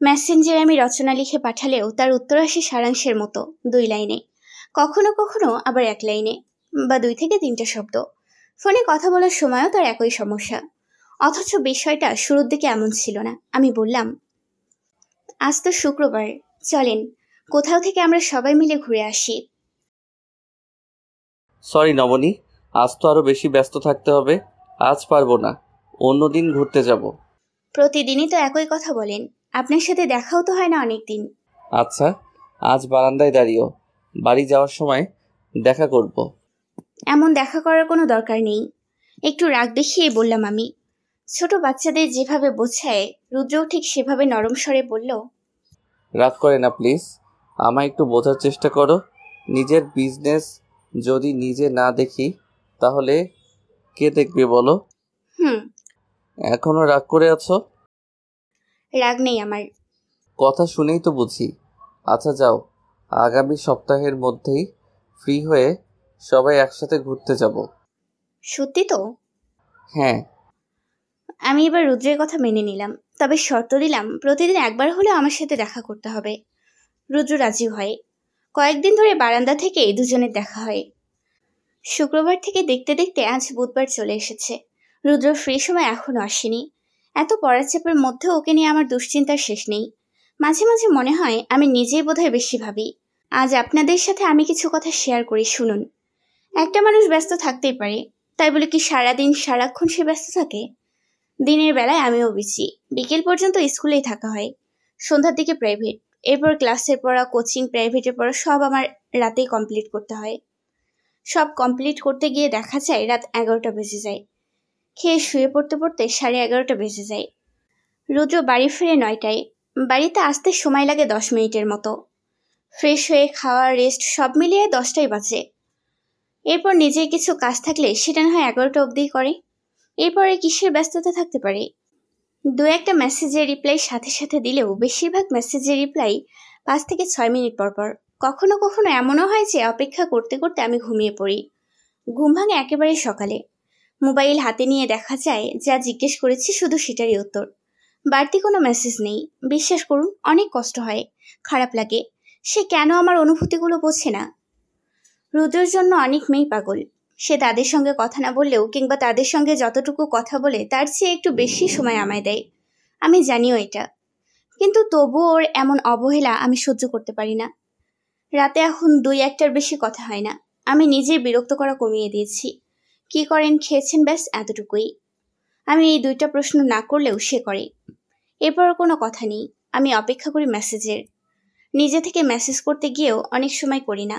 মেসেঞ্জারে আমি রচনা লিখে পাঠালেও তার উত্তর আসে সারাংশের মতো, 2 লাইনে, কখনো কখনো আবার 1 লাইনে বা 2 থেকে 3টা শব্দ। ফোনে কথা বলার সময়ও তার একই সমস্যা। অথচ বিষয়টা শুরুর দিকে এমন ছিল না। আমি বললাম, আজ তো শুক্রবার, চলেন কোথাও থেকে আমরা সবাই মিলে ঘুরে আসি। সরি নবনী, আজ তো আরো বেশি ব্যস্ত থাকতে হবে, আজ পারবো না, অন্যদিন ঘুরতে যাব। প্রতিদিনই তো একই কথা বলেন, আপনার সাথে দেখাও তো হয় না অনেক দিন। আচ্ছা, আজ বারান্দায় দাঁড়িয়েও, বাড়ি যাওয়ার সময় দেখা করব। এমন দেখা করার কোনো দরকার নেই। একটু রাগ দেখিয়ে বললাম আমি। ছোট বাচ্চাদের যেভাবে বোঝায়, রুদ্রও ঠিক সেভাবে নরম স্বরে বলল, রাগ করে না প্লিজ, আমায় একটু বোঝার চেষ্টা করো। নিজের বিজনেস যদি নিজে না দেখি তাহলে কে দেখবে বলো? এখনো রাগ করে আছো? রাগ নেই আমার। কথা শুনেই তো বুঝি। আচ্ছা যাও, আগামী সপ্তাহের মধ্যেই ফ্রি হয়ে সবাই একসাথে ঘুরতে যাব। সত্যি তো? হ্যাঁ। আমি এবার রুদ্রের কথা মেনে নিলাম, তবে শর্ত দিলাম প্রতিদিন একবার হলেও আমার সাথে দেখা করতে হবে। রুদ্র রাজি হয়। কয়েকদিন ধরে বারান্দা থেকে দুজনের দেখা হয়। শুক্রবার থেকে দেখতে দেখতে আজ বুধবার চলে এসেছে। রুদ্র ফ্রি সময় এখনো আসেনি। এত পড়ার চাপের মধ্যেও ওকে নিয়ে আমার দুশ্চিন্তার শেষ নেই। মাঝে মাঝে মনে হয় আমি নিজেই বোধহয় বেশি ভাবি। আজ আপনাদের সাথে আমি কিছু কথা শেয়ার করি, শুনুন। একটা মানুষ ব্যস্ত থাকতেই পারে, তাই বলে কি সারাদিন সারাক্ষণ সে ব্যস্ত থাকে? দিনের বেলায় আমিও বিজি, বিকেল পর্যন্ত স্কুলেই থাকা হয়, সন্ধ্যার দিকে প্রাইভেট, এরপর ক্লাসের পড়া, কোচিং, প্রাইভেটের পড়া সব আমার রাতেই কমপ্লিট করতে হয়। সব কমপ্লিট করতে গিয়ে দেখা যায় রাত 11টা বেজে যায়। খেয়ে শুয়ে পড়তে পড়তে 11:30 বেজে যায়। রুদ্র বাড়ি ফিরে 9টায়। বাড়িতে আসতে সময় লাগে 10 মিনিটের মতো। ফ্রেশ হয়ে খাওয়া, রেস্ট সব মিলিয়ে 10টাই বাজে। এরপর নিজের কিছু কাজ থাকলে সেটা না হয় 11টা অবধিই করে। এরপরে কিসের ব্যস্ততা থাকতে পারে? 2-1টা মেসেজের রিপ্লাই সাথে সাথে দিলেও বেশিরভাগ মেসেজের রিপ্লাই 5 থেকে 6 মিনিট পর পর। কখনো কখনো এমনও হয় যে অপেক্ষা করতে করতে আমি ঘুমিয়ে পড়ি। ঘুম ভাঙে একেবারে সকালে। মোবাইল হাতে নিয়ে দেখা যায় যা জিজ্ঞেস করেছি শুধু সেটারই উত্তর। বাড়তি কোনো মেসেজ নেই। বিশ্বাস করুন, অনেক কষ্ট হয়, খারাপ লাগে। সে কেন আমার অনুভূতিগুলো বোঝে না? রুদ্রের জন্য অনেক মেয়ে পাগল। সে তাদের সঙ্গে কথা না বললেও কিংবা তাদের সঙ্গে যতটুকু কথা বলে তার চেয়ে একটু বেশি সময় আমায় দেয়। আমি জানিও এটা, কিন্তু তবুও ওর এমন অবহেলা আমি সহ্য করতে পারি না। রাতে এখন 2-1টার বেশি কথা হয় না। আমি নিজেই বিরক্ত করা কমিয়ে দিয়েছি। কি করেন, খেয়েছেন, ব্যাস এতটুকুই। আমি এই 2টা প্রশ্ন না করলেও সে করে। এরপর কোনো কথা নেই, আমি অপেক্ষা করি মেসেজের। নিজে থেকে মেসেজ করতে গিয়েও অনেক সময় করি না।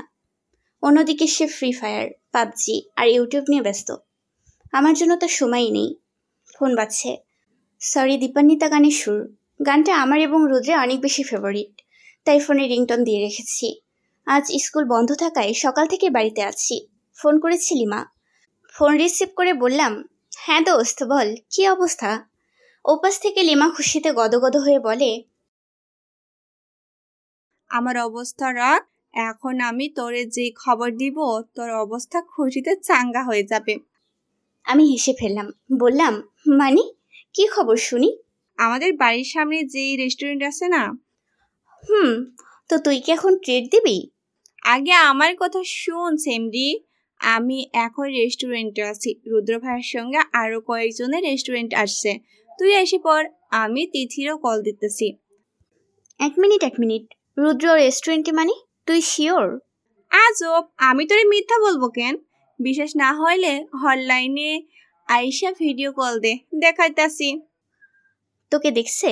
অন্যদিকে সে ফ্রি ফায়ার, পাবজি আর ইউটিউব নিয়ে ব্যস্ত। আমার জন্য তো সময়ই নেই। ফোন বাজছে। সরি, দীপান্বিতা গানের সুর। গানটা আমার এবং রুদ্রের অনেক বেশি ফেভারিট, তাই ফোনে রিংটোন দিয়ে রেখেছি। আজ স্কুল বন্ধ থাকায় সকাল থেকে বাড়িতে আছি। ফোন করেছি লিমা। ফোন রিসিভ করে বললাম, হ্যাঁ দোস্ত বল, কি অবস্থা? ওপাশ থেকে লিমা খুশিতে গদগদ হয়ে বলে, আমার অবস্থা রাখ, এখন আমি তোরে যে খবর দিব তোর অবস্থা খুশিতে চাঙ্গা হয়ে যাবে। আমি হেসে ফেললাম। বললাম, মানে কি খবর শুনি? আমাদের বাড়ির সামনে যে রেস্টুরেন্ট আছে না, তো তুই কি এখন ট্রিট দিবি? আগে আমার কথা শোন সেমরি। আমি এখন রেস্টুরেন্টে আছি, রুদ্র ভাইয়ের সঙ্গে আরো কয়েকজনের রেস্টুরেন্ট আসছে। তুই এসে পর, আমি তিথিরও কল দিতেছি। এক মিনিট, রুদ্র রেস্টুরেন্টে মানে? তুই শিওর? আজব, আমি তোরে মিথ্যা বলবো কেন? বিশ্বাস না হইলে অনলাইনে আইসা ভিডিও কল দে, দেখাইতাছি। তোকে দেখছে?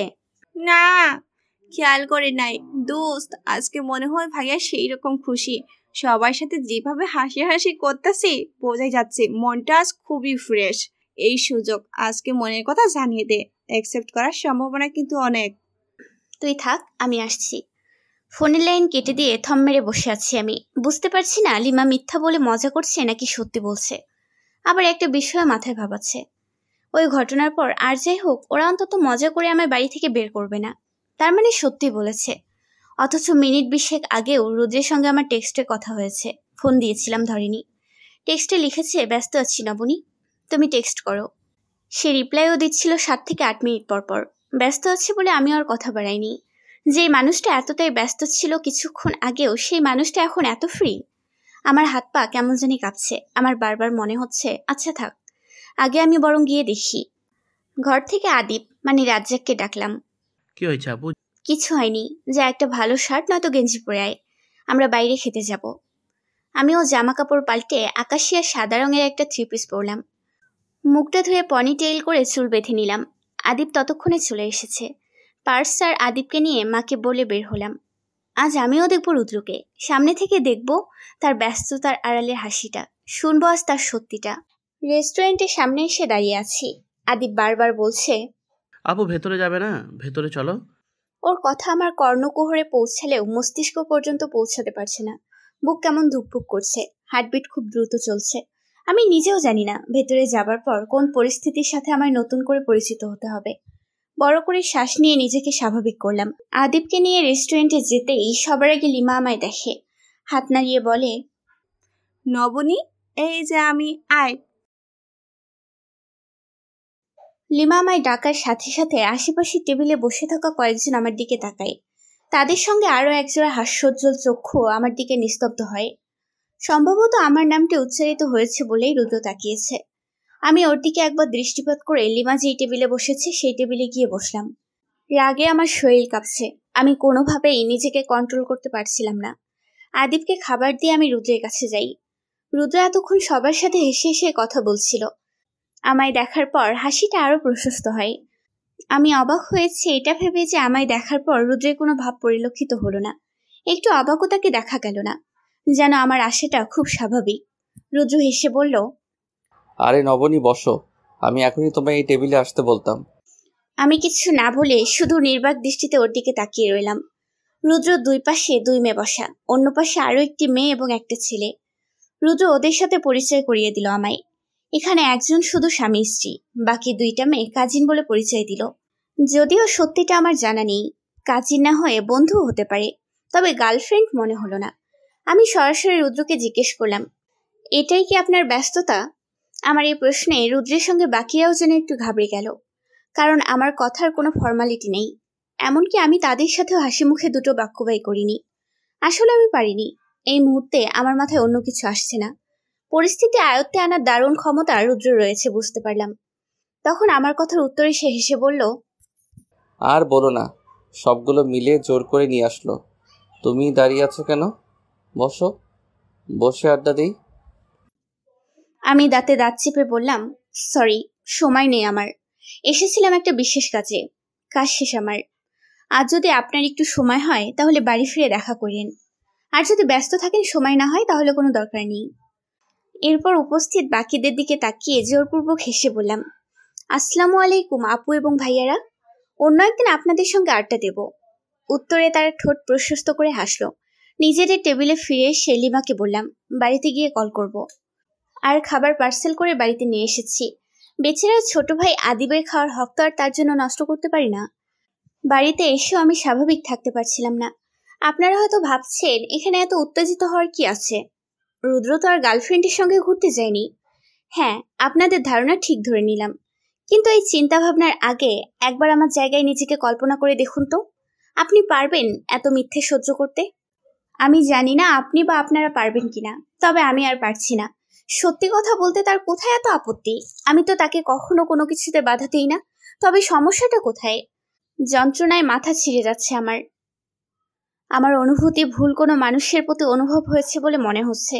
না, খেয়াল করে নাই দোস্ত। আজকে মনে হয় ভাইয়া সেই রকম খুশি। সবার সাথে যেভাবে হাসি করতেছি, বোঝাই যাচ্ছে মনটা আজ খুবই ফ্রেশ। এই সুযোগ আজকে মনের কথা জানিয়ে দে, অ্যাকসেপ্ট করার সম্ভাবনা কিন্তু অনেক। তুই থাক, আমি আসছি। ফোনের লাইন কেটে দিয়ে থম মেরে বসে আছি আমি। বুঝতে পারছি না লিমা মিথ্যা বলে মজা করছে নাকি সত্যি বলছে। আবার একটা বিষয় মাথায় ভাবাচ্ছে। ওই ঘটনার পর আর যাই হোক, ওরা অন্তত মজা করে আমার বাড়ি থেকে বের করবে না। তার মানে সত্যি বলেছে। অথচ মিনিট 20 আগেও রুদ্রের সঙ্গে আমার টেক্সটে কথা হয়েছে। ফোন দিয়েছিলাম, ধরেনি। টেক্সটে লিখেছে, ব্যস্ত আছি নবনী, তুমি টেক্সট করো। সে রিপ্লাইও দিচ্ছিল 7 থেকে 8 মিনিট পর। ব্যস্ত আছি বলে আমি আর কথা বাড়াইনি। যে মানুষটা এতটাই ব্যস্ত ছিল কিছুক্ষণ আগেও, সেই মানুষটা এখন এত ফ্রি। আমার হাত পা কেমন জানি কাঁপছে। আমার বারবার মনে হচ্ছে, আচ্ছা থাক, আগে আমি বরং গিয়ে দেখি। ঘর থেকে আদিপ মানে রাজ্জাককে ডাকলাম। কি হয়েছে আপু? কিছু হয়নি, যা একটা ভালো শার্ট নয়তো গেঞ্জি পরে আয়, আমরা বাইরে খেতে যাব। আমিও জামা কাপড় পাল্টে আকাশিয়া সাদা রঙের একটা 3 পিস পরলাম। মুখটা ধুয়ে পনি টেইল করে চুল বেঁধে নিলাম। আদিপ ততক্ষণে চলে এসেছে। পার্স আর আদিপকে নিয়ে মাকে বলে বের হলাম। আজ আমিও দেখব রুদ্রকে, সামনে থেকে দেখব তার ব্যস্ততার আড়ালের হাসিটা, শুনবো আজ তার সত্যিটা। রেস্টুরেন্টের সামনে এসে দাঁড়িয়ে আছি। আদিপ বারবার বলছে, আপু ভেতরে যাবে না? ভেতরে চলো। ওর কথা আমার কর্ণকুহরে পৌঁছালেও মস্তিষ্ক পর্যন্ত পৌঁছাতে পারছে না। বুক কেমন ধুকপুক করছে, হার্টবিট খুব দ্রুত চলছে। আমি নিজেও জানি না ভেতরে যাবার পর কোন পরিস্থিতির সাথে আমায় নতুন করে পরিচিত হতে হবে। বড় করে শ্বাস নিয়ে নিজেকে স্বাভাবিক করলাম। আদিপকে নিয়ে রেস্টুরেন্টে যেতেই সবার আগে লিমা আমায় দেখে, হাত নাড়িয়ে বলে, নবনী, এই যে আমি, আয়। লিমা আমায় ডাকার সাথে সাথে আশেপাশে টেবিলে বসে থাকা কয়েকজন আমার দিকে তাকায়। তাদের সঙ্গে আরো একজোড়া হাস্যোজ্জ্বল চক্ষু আমার দিকে নিস্তব্ধ হয়। সম্ভবত আমার নামটি উচ্চারিত হয়েছে বলেই রুদ্র তাকিয়েছে। আমি ওর দিকে একবার দৃষ্টিপাত করে লিমা যেই টেবিলে বসেছে সেই টেবিলে গিয়ে বসলাম। রাগে আমার শরীর কাঁপছে। আমি কোনোভাবেই নিজেকে কন্ট্রোল করতে পারছিলাম না। আদিপকে খাবার দিয়ে আমি রুদ্রের কাছে যাই। রুদ্র এতক্ষণ সবার সাথে হেসে হেসে কথা বলছিল। আমায় দেখার পর হাসিটা আরো প্রশস্ত হয়। আমি অবাক হয়েছি এটা ভেবে যে আমায় দেখার পর রুদ্রের কোনো ভাব পরিলক্ষিত হলো না। একটু অবাকও তাকে দেখা গেল না, যেন আমার আশাটা খুব স্বাভাবিক। রুদ্র হেসে বলল, আরে নবনী বসো, আমি এখনই তোমায় এই টেবিলে আসতে বলতাম। আমি কিছু না বলে শুধু নির্বাক দৃষ্টিতে ওর দিকে তাকিয়ে রইলাম। রুদ্র 2 পাশে 2 মেয়ে বসা, অন্য পাশে আরো একটি মেয়ে এবং একটা ছেলে। রুদ্র ওদের সাথে পরিচয় করিয়ে দিল আমায়। এখানে একজন শুধু স্বামী স্ত্রী, বাকি 2টা মেয়ে কাজিন বলে পরিচয় দিল। যদিও সত্যিটা আমার জানা নেই, কাজিন না হয়ে বন্ধুও হতে পারে, তবে গার্লফ্রেন্ড মনে হলো না। আমি সরাসরি রুদ্রকে জিজ্ঞেস করলাম, এটাই কি আপনার ব্যস্ততা? আমার এই প্রশ্নে রুদ্রের সঙ্গে বাকিরাও যেন একটু ঘাবড়ে গেল, কারণ আমার কথার কোনো ফর্মালিটি নেই। এমনকি আমি তাদের সাথেও হাসি মুখে 2টো বাক্যবাই করিনি। আসলে আমি পারিনি। এই মুহূর্তে আমার মাথায় অন্য কিছু আসছে না। পরিস্থিতি আয়ত্তে আনার দারুণ ক্ষমতা রুদ্র রয়েছে বুঝতে পারলাম। তখন আমার কথার উত্তরে সে হেসে বলল, আর বলো না, সবগুলো মিলে জোর করে নিয়ে আসলো। তুমি দাঁড়িয়ে আছো কেন? বসো, বসে আড্ডা দিই। আমি দাঁতে দাঁত চেপে বললাম, সরি, সময় নেই আমার। এসেছিলাম একটা বিশেষ কাজে। কাজ শেষ আমার। আজ যদি আপনার একটু সময় হয় তাহলে বাড়ি ফিরে দেখা করেন, আর যদি ব্যস্ত থাকেন সময় না হয় তাহলে কোনো দরকার নেই। এরপর উপস্থিত বাকিদের দিকে তাকিয়ে জোরপূর্বক হেসে বললাম, আসসালামু আলাইকুম আপু এবং ভাইয়ারা, অন্য একদিন আপনাদের সঙ্গে আড্ডা দেব। উত্তরে তার ঠোঁট প্রশস্ত করে হাসলো। নিজেদের টেবিলে ফিরে এসে লিমাকে বললাম, বাড়িতে গিয়ে কল করব। আর খাবার পার্সেল করে বাড়িতে নিয়ে এসেছি। বেচারা ছোট ভাই আদিবের খাওয়ার হক তো আর তার জন্য নষ্ট করতে পারি না। বাড়িতে এসেও আমি স্বাভাবিক থাকতে পারছিলাম না। আপনারা হয়তো ভাবছেন এখানে এত উত্তেজিত হওয়ার কি আছে, রুদ্র তো আর গার্লফ্রেন্ডের সঙ্গে ঘুরতে যায়নি। হ্যাঁ, আপনাদের ধারণা ঠিক ধরে নিলাম, কিন্তু এই চিন্তা ভাবনার আগে একবার আমার জায়গায় নিজেকে কল্পনা করে দেখুন তো, আপনি পারবেন এত মিথ্যে সহ্য করতে? আমি জানি না আপনি বা আপনারা পারবেন কিনা, তবে আমি আর পারছি না। সত্যি কথা বলতে তার কোথায় এত আপত্তি? আমি তো তাকে কখনো কোনো কিছুতে বাধা দিই না, তবে সমস্যাটা কোথায়? যন্ত্রণায় মাথা ছিঁড়ে যাচ্ছে আমার অনুভূতি ভুল কোনো মানুষের প্রতি অনুভব হয়েছে বলে মনে হচ্ছে,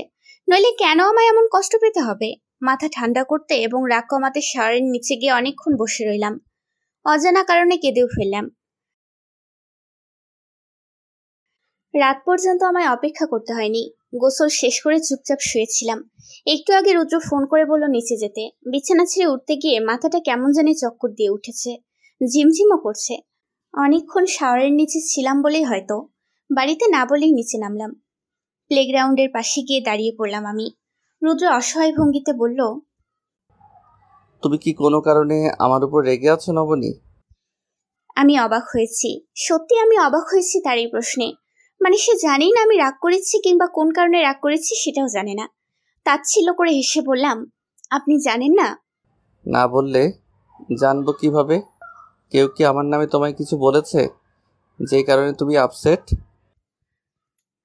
নইলে কেন আমায় এমন কষ্ট পেতে হবে? মাথা ঠান্ডা করতে এবং রাগ কমাতে শাওয়ারের নিচে গিয়ে অনেকক্ষণ বসে রইলাম। অজানা কারণে কেঁদেও ফেললাম। রাত পর্যন্ত আমায় অপেক্ষা করতে হয়নি। গোসল শেষ করে চুপচাপ শুয়েছিলাম। একটু আগে রুদ্র ফোন করে বলল নিচে যেতে। বিছানা ছেড়ে উঠতে গিয়ে মাথাটা কেমন জানি চক্কর দিয়ে উঠেছে, ঝিমঝিমও করছে। অনেকক্ষণ শাওয়ারের নিচে ছিলাম বলেই হয়তো বাড়িতে না বলেই নিচে নামলাম। প্লেগ্রাউন্ডের পাশে গিয়ে দাঁড়িয়ে পড়লাম আমি। রুদ্র অসহায় ভঙ্গিতে বলল, তুমি কি কোনো কারণে আমার উপর রেগে আছো নবনী? আমি অবাক হয়েছি, সত্যি আমি অবাক হয়েছি তার এই প্রশ্নে। মানে সে জানেই না আমি রাগ করেছি, কিংবা কোন কারণে রাগ করেছি সেটাও জানে না। তাচ্ছিল্য করে হেসে বললাম, আপনি জানেন না? না বললে জানবো কিভাবে? কেউ কি আমার নামে তোমায় কিছু বলেছে যেই কারণে তুমি আপসেট?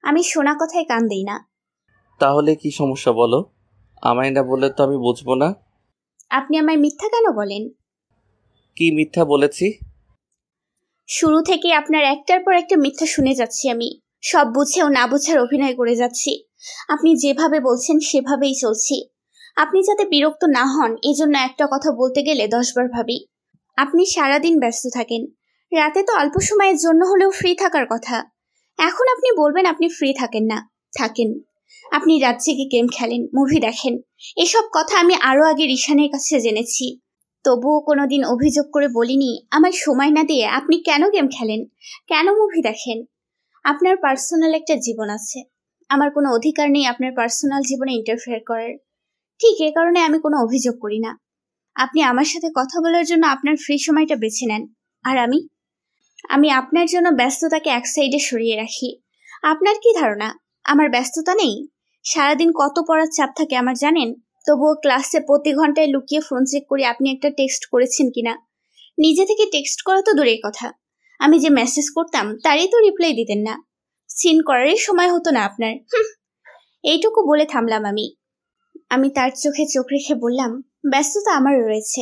আমি শোনা কথায় কান দেই না। তাহলে কি সমস্যা বলো? আমায় না বললে তো আমি বুঝবো না। আপনি আমায় মিথ্যা কেন বলেন? কি মিথ্যা বলেছি? শুরু থেকে আপনার একটার পর একটা মিথ্যা শুনে যাচ্ছি আমি। সব বুঝেও না বোঝার অভিনয় করে যাচ্ছি। আপনি যেভাবে বলছেন সেভাবেই চলছি। আপনি যাতে বিরক্ত না হন এজন্য একটা কথা বলতে গেলে 10 বার ভাবি। আপনি সারাদিন ব্যস্ত থাকেন, রাতে তো অল্প সময়ের জন্য হলেও ফ্রি থাকার কথা। এখন আপনি বলবেন আপনি ফ্রি থাকেন না? থাকেন। আপনি রাত জেগে গেম খেলেন, মুভি দেখেন। এসব কথা আমি আরো আগে রিশানের কাছে জেনেছি, তবুও কোনোদিন অভিযোগ করে বলিনি আমার সময় না দিয়ে আপনি কেন গেম খেলেন, কেন মুভি দেখেন। আপনার পার্সোনাল একটা জীবন আছে, আমার কোনো অধিকার নেই আপনার পার্সোনাল জীবনে ইন্টারফেয়ার করার। ঠিক এ কারণে আমি কোনো অভিযোগ করি না। আপনি আমার সাথে কথা বলার জন্য আপনার ফ্রি সময়টা বেছে নেন, আর আমি আপনার জন্য ব্যস্ততাকে এক সাইডে সরিয়ে রাখি। আপনার কি ধারণা আমার ব্যস্ততা নেই? সারাদিন কত পড়ার চাপ থাকে আমার জানেন? তবুও ক্লাসে প্রতি ঘন্টায় লুকিয়ে ফোন চেক করি আপনি একটা টেক্সট করেছেন কিনা। নিজে থেকে টেক্সট করা তো দূরের কথা, আমি যে মেসেজ করতাম তারই তো রিপ্লাই দিতেন না। সিন করারই সময় হতো না আপনার। এইটুকু বলে থামলাম আমি তার চোখে চোখ রেখে বললাম, ব্যস্ততা আমারও রয়েছে।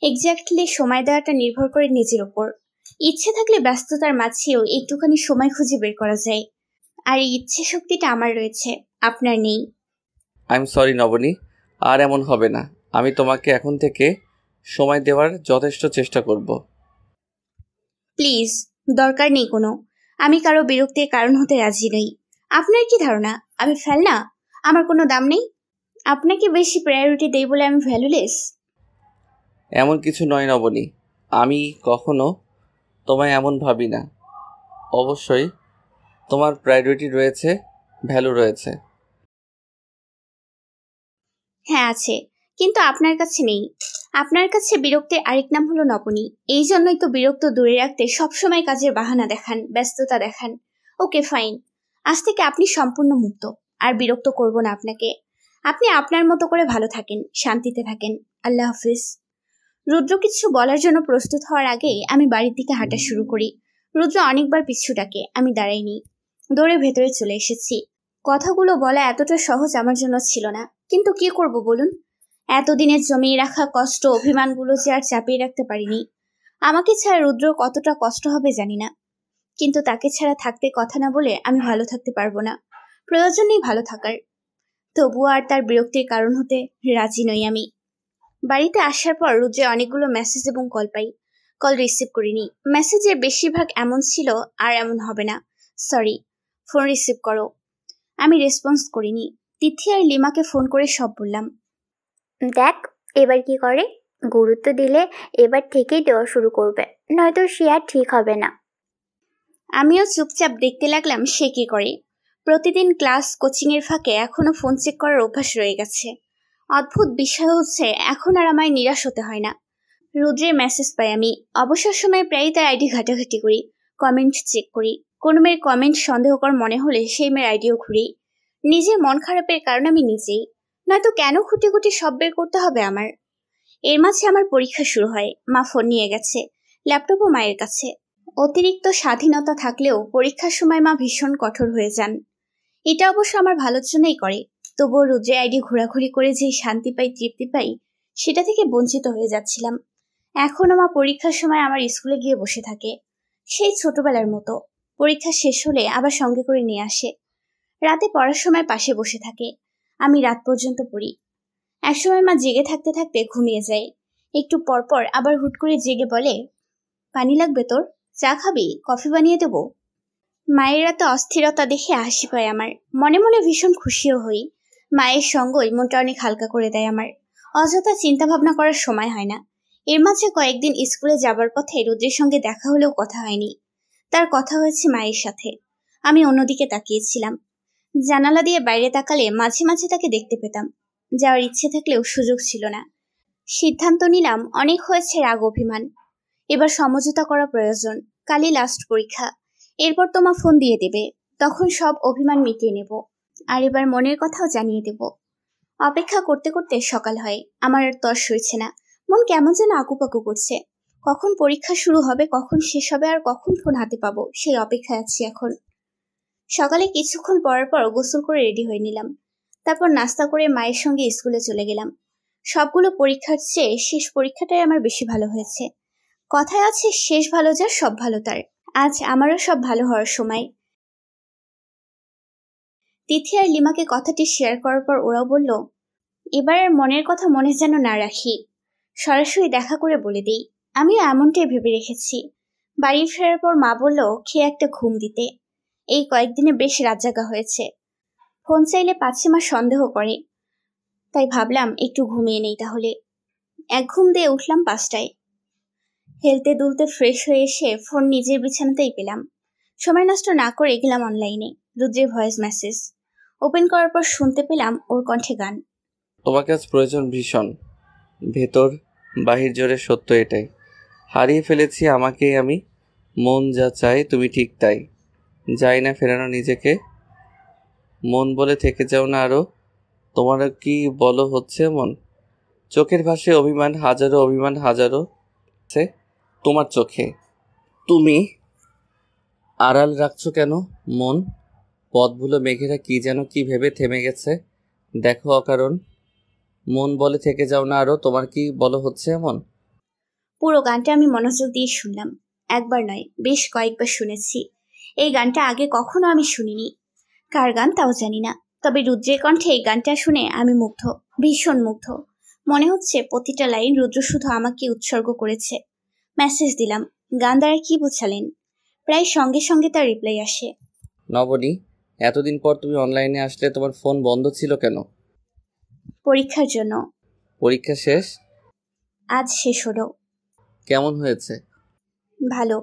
এক্স্যাক্টলি সময় দেওয়াটা নির্ভর করে নিজের ওপর। ইচ্ছে থাকলে ব্যস্ততার মাঝেও একটুখানি সময় খুঁজে বের করা যায়, আর এই ইচ্ছে শক্তিটা আমার রয়েছে, আপনার নেই। আই এম সরি নবনী, আর এমন হবে না। আমি তোমাকে এখন থেকে সময় দেওয়ার যথেষ্ট চেষ্টা করব। প্লিজ, দরকার নেই কোনো। আমি কারো বিরক্তির কারণ হতে রাজি নই। আপনার কি ধারণা আমি ফেলনা? আমার কোনো দাম নেই? আপনাকে বেশি প্রায়োরিটি দেই বলে আমি ভ্যালুলেস? এমন কিছু নয় নবনী, আমি কখনো তোমায় এমন ভাবি না। অবশ্যই তোমার প্রায়োরিটি রয়েছে, ভ্যালু রয়েছে। হ্যাঁ আছে, কিন্তু আপনার কাছে নেই। আপনার কাছে বিরক্তির আরেক নাম হলো নবনী। এই জন্যই তো বিরক্ত দূরে রাখতে সবসময় কাজের বাহানা দেখান, ব্যস্ততা দেখান। ওকে ফাইন, আজ থেকে আপনি সম্পূর্ণ মুক্ত। আর বিরক্ত করব না আপনাকে। আপনি আপনার মতো করে ভালো থাকেন, শান্তিতে থাকেন। আল্লাহ হাফিজ। রুদ্র কিছু বলার জন্য প্রস্তুত হওয়ার আগেই আমি বাড়ির দিকে হাঁটা শুরু করি। রুদ্র অনেকবার পিছু ডাকে, আমি দাঁড়াইনি, দৌড়ে ভেতরে চলে এসেছি। কথাগুলো বলা এতটা সহজ আমার জন্য ছিল না, কিন্তু কি করব বলুন? এতদিনের জমিয়ে রাখা কষ্ট, অভিমানগুলো যে আর চাপিয়ে রাখতে পারিনি। আমাকে ছাড়া রুদ্র কতটা কষ্ট হবে জানি না, কিন্তু তাকে ছাড়া থাকতে কথা না বলে আমি ভালো থাকতে পারবো না। প্রয়োজন নেই ভালো থাকার, তবুও আর তার বিরক্তির কারণ হতে রাজি নই আমি। বাড়িতে আসার পর রুদ্রে অনেকগুলো মেসেজ এবং কল পাই। কল রিসিভ করিনি। মেসেজের বেশিরভাগ এমন ছিল, আর এমন হবে না, সরি, ফোন রিসিভ করো। আমি রেসপন্স করিনি। তিথি আর লিমাকে ফোন করে সব বললাম। দেখ এবার কি করে, গুরুত্ব দিলে এবার থেকেই দেওয়া শুরু করবে, নয়তো সে আর ঠিক হবে না। আমিও চুপচাপ দেখতে লাগলাম সে কি করে। প্রতিদিন ক্লাস কোচিংয়ের ফাঁকে এখনো ফোন চেক করার অভ্যাস রয়ে গেছে। অদ্ভুত বিষয় হচ্ছে এখন আর আমায় নিরাশ হতে হয় না। রুদ্রের মেসেজ পাই আমি। অবসর সময় প্রায়ই তার আইডি ঘাটাঘাটি করি, কমেন্ট চেক করি। কোনো মেয়ের কমেন্ট সন্দেহকর মনে হলে সেই মেয়ের আইডিও ঘুরি। নিজের মন খারাপের কারণ আমি নিজেই, নয়তো কেন খুঁটি খুঁটি সব বের করতে হবে আমার। এর মাঝে আমার পরীক্ষা শুরু হয়। মা ফোন নিয়ে গেছে, ল্যাপটপও মায়ের কাছে। অতিরিক্ত স্বাধীনতা থাকলেও পরীক্ষার সময় মা ভীষণ কঠোর হয়ে যান। এটা অবশ্য আমার ভালোর জন্যই করে। তবুও রুদ্রের আইডি ঘোরাঘুরি করে যে শান্তি পাই, তৃপ্তি পাই, সেটা থেকে বঞ্চিত হয়ে যাচ্ছিলাম। এখনো মা পরীক্ষার সময় আমার স্কুলে গিয়ে বসে থাকে, সেই ছোটবেলার মতো। পরীক্ষা শেষ হলে আবার সঙ্গে করে নিয়ে আসে। রাতে পড়ার সময় পাশে বসে থাকে। আমি রাত পর্যন্ত পড়ি। একসময় মা জেগে থাকতে থাকতে ঘুমিয়ে যায়। একটু পরপর আবার হুট করে জেগে বলে, পানি লাগবে তোর? চা খাবি? কফি বানিয়ে দেবো? মায়ের এত অস্থিরতা দেখে হাসি পায় আমার। মনে মনে ভীষণ খুশিও হই। মায়ের সঙ্গই মনটা অনেক হালকা করে দেয় আমার। অযথা চিন্তা ভাবনা করার সময় হয় না। এর মাঝে কয়েকদিন স্কুলে যাবার পথে রুদ্রের সঙ্গে দেখা হলেও কথা হয়নি। তার কথা হয়েছে মায়ের সাথে। আমি অন্যদিকে তাকিয়েছিলাম। জানালা দিয়ে বাইরে তাকালে মাঝে মাঝে তাকে দেখতে পেতাম। যাওয়ার ইচ্ছে থাকলেও সুযোগ ছিল না। সিদ্ধান্ত নিলাম, অনেক হয়েছে রাগ অভিমান, এবার সমঝোতা করা প্রয়োজন। কালই লাস্ট পরীক্ষা, এরপর তোমা ফোন দিয়ে দেবে, তখন সব অভিমান মিটিয়ে নেব। আর এবার মনের কথাও জানিয়ে দেব। অপেক্ষা করতে করতে সকাল হয়। আমার আর তর সইছে না। মন কেমন যেন আকুপাকু করছে। কখন পরীক্ষা শুরু হবে, কখন শেষ হবে, আর কখন ফোন হাতে পাবো, সেই অপেক্ষায় আছি এখন। সকালে কিছুক্ষণ পরার পর গোসল করে রেডি হয়ে নিলাম। তারপর নাস্তা করে মায়ের সঙ্গে স্কুলে চলে গেলাম। সবগুলো পরীক্ষার চেয়ে শেষ পরীক্ষাটাই আমার বেশি ভালো হয়েছে। কথায় আছে, শেষ ভালো যার সব ভালো তার। আজ আমারও সব ভালো হওয়ার সময়। তিথি আর লিমাকে কথাটি শেয়ার করার পর ওরাও বলল, এবার আর মনের কথা মনে যেন না রাখি, সরাসরি দেখা করে বলে দিই। আমিও এমনটাই ভেবে রেখেছি। বাড়ি ফেরার পর মা বলল খেয়ে একটা ঘুম দিতে। এই কয়েকদিনে বেশ রাত জাগা হয়েছে। ফোন চাইলে পাচ্ছে মা সন্দেহ করে, তাই ভাবলাম একটু ঘুমিয়ে নেই তাহলে। এক ঘুম দিয়ে উঠলাম 5টায়। হেলতে দুলতে ফ্রেশ হয়ে এসে ফোন নিজের বিছানাতেই পেলাম। সময় নষ্ট না করে গেলাম অনলাইনে। রুদ্রের ভয়েস মেসেজ ওপেন করার পর শুনতে পেলাম ওর কণ্ঠে গান। তোমাকে আজ প্রয়োজন ভীষণ, ভেতর বাহির জোরে সত্য এটাই। হারিয়ে ফেলেছি আমাকেই আমি, মন যা চায় তুমি ঠিক তাই। যাই না ফেরানো নিজেকে, মন বলে থেকে যাও না আরও। তোমারও কি বলো হচ্ছে মন? চোখের ভাষে অভিমান হাজারো, অভিমান হাজারো তোমার চোখে। তুমি আড়াল রাখছো কেন মন? পথগুলো মেঘেরা কি যেন কি ভেবে থেমে গেছে, দেখো অকারণ। মন বলে থেকে যাও না আরো, তোমার কি বলো হচ্ছে এমন? পুরো গানটা আমি মনোযোগ দিয়ে শুনলাম। একবার নয়, বেশ কয়েকবার শুনেছি। এই গানটা আগে কখনো আমি শুনিনি। কার গান তাও জানি না, তবে রুদ্রের কণ্ঠে এই গানটা শুনে আমি মুগ্ধ, ভীষণ মুগ্ধ। মনে হচ্ছে প্রতিটা লাইন রুদ্র শুধু আমাকে উৎসর্গ করেছে। মেসেজ দিলাম, গান দ্বারা কি বোঝালেন? প্রায় সঙ্গে সঙ্গে তার রিপ্লাই আসে। নবনী, এতদিন পর তুমি অনলাইনে আসলে, তোমার ফোন বন্ধ ছিল কেন? পরীক্ষার জন্য। পরীক্ষা শেষ? আজ শেষ হলো। কেমন হয়েছে? ভালো।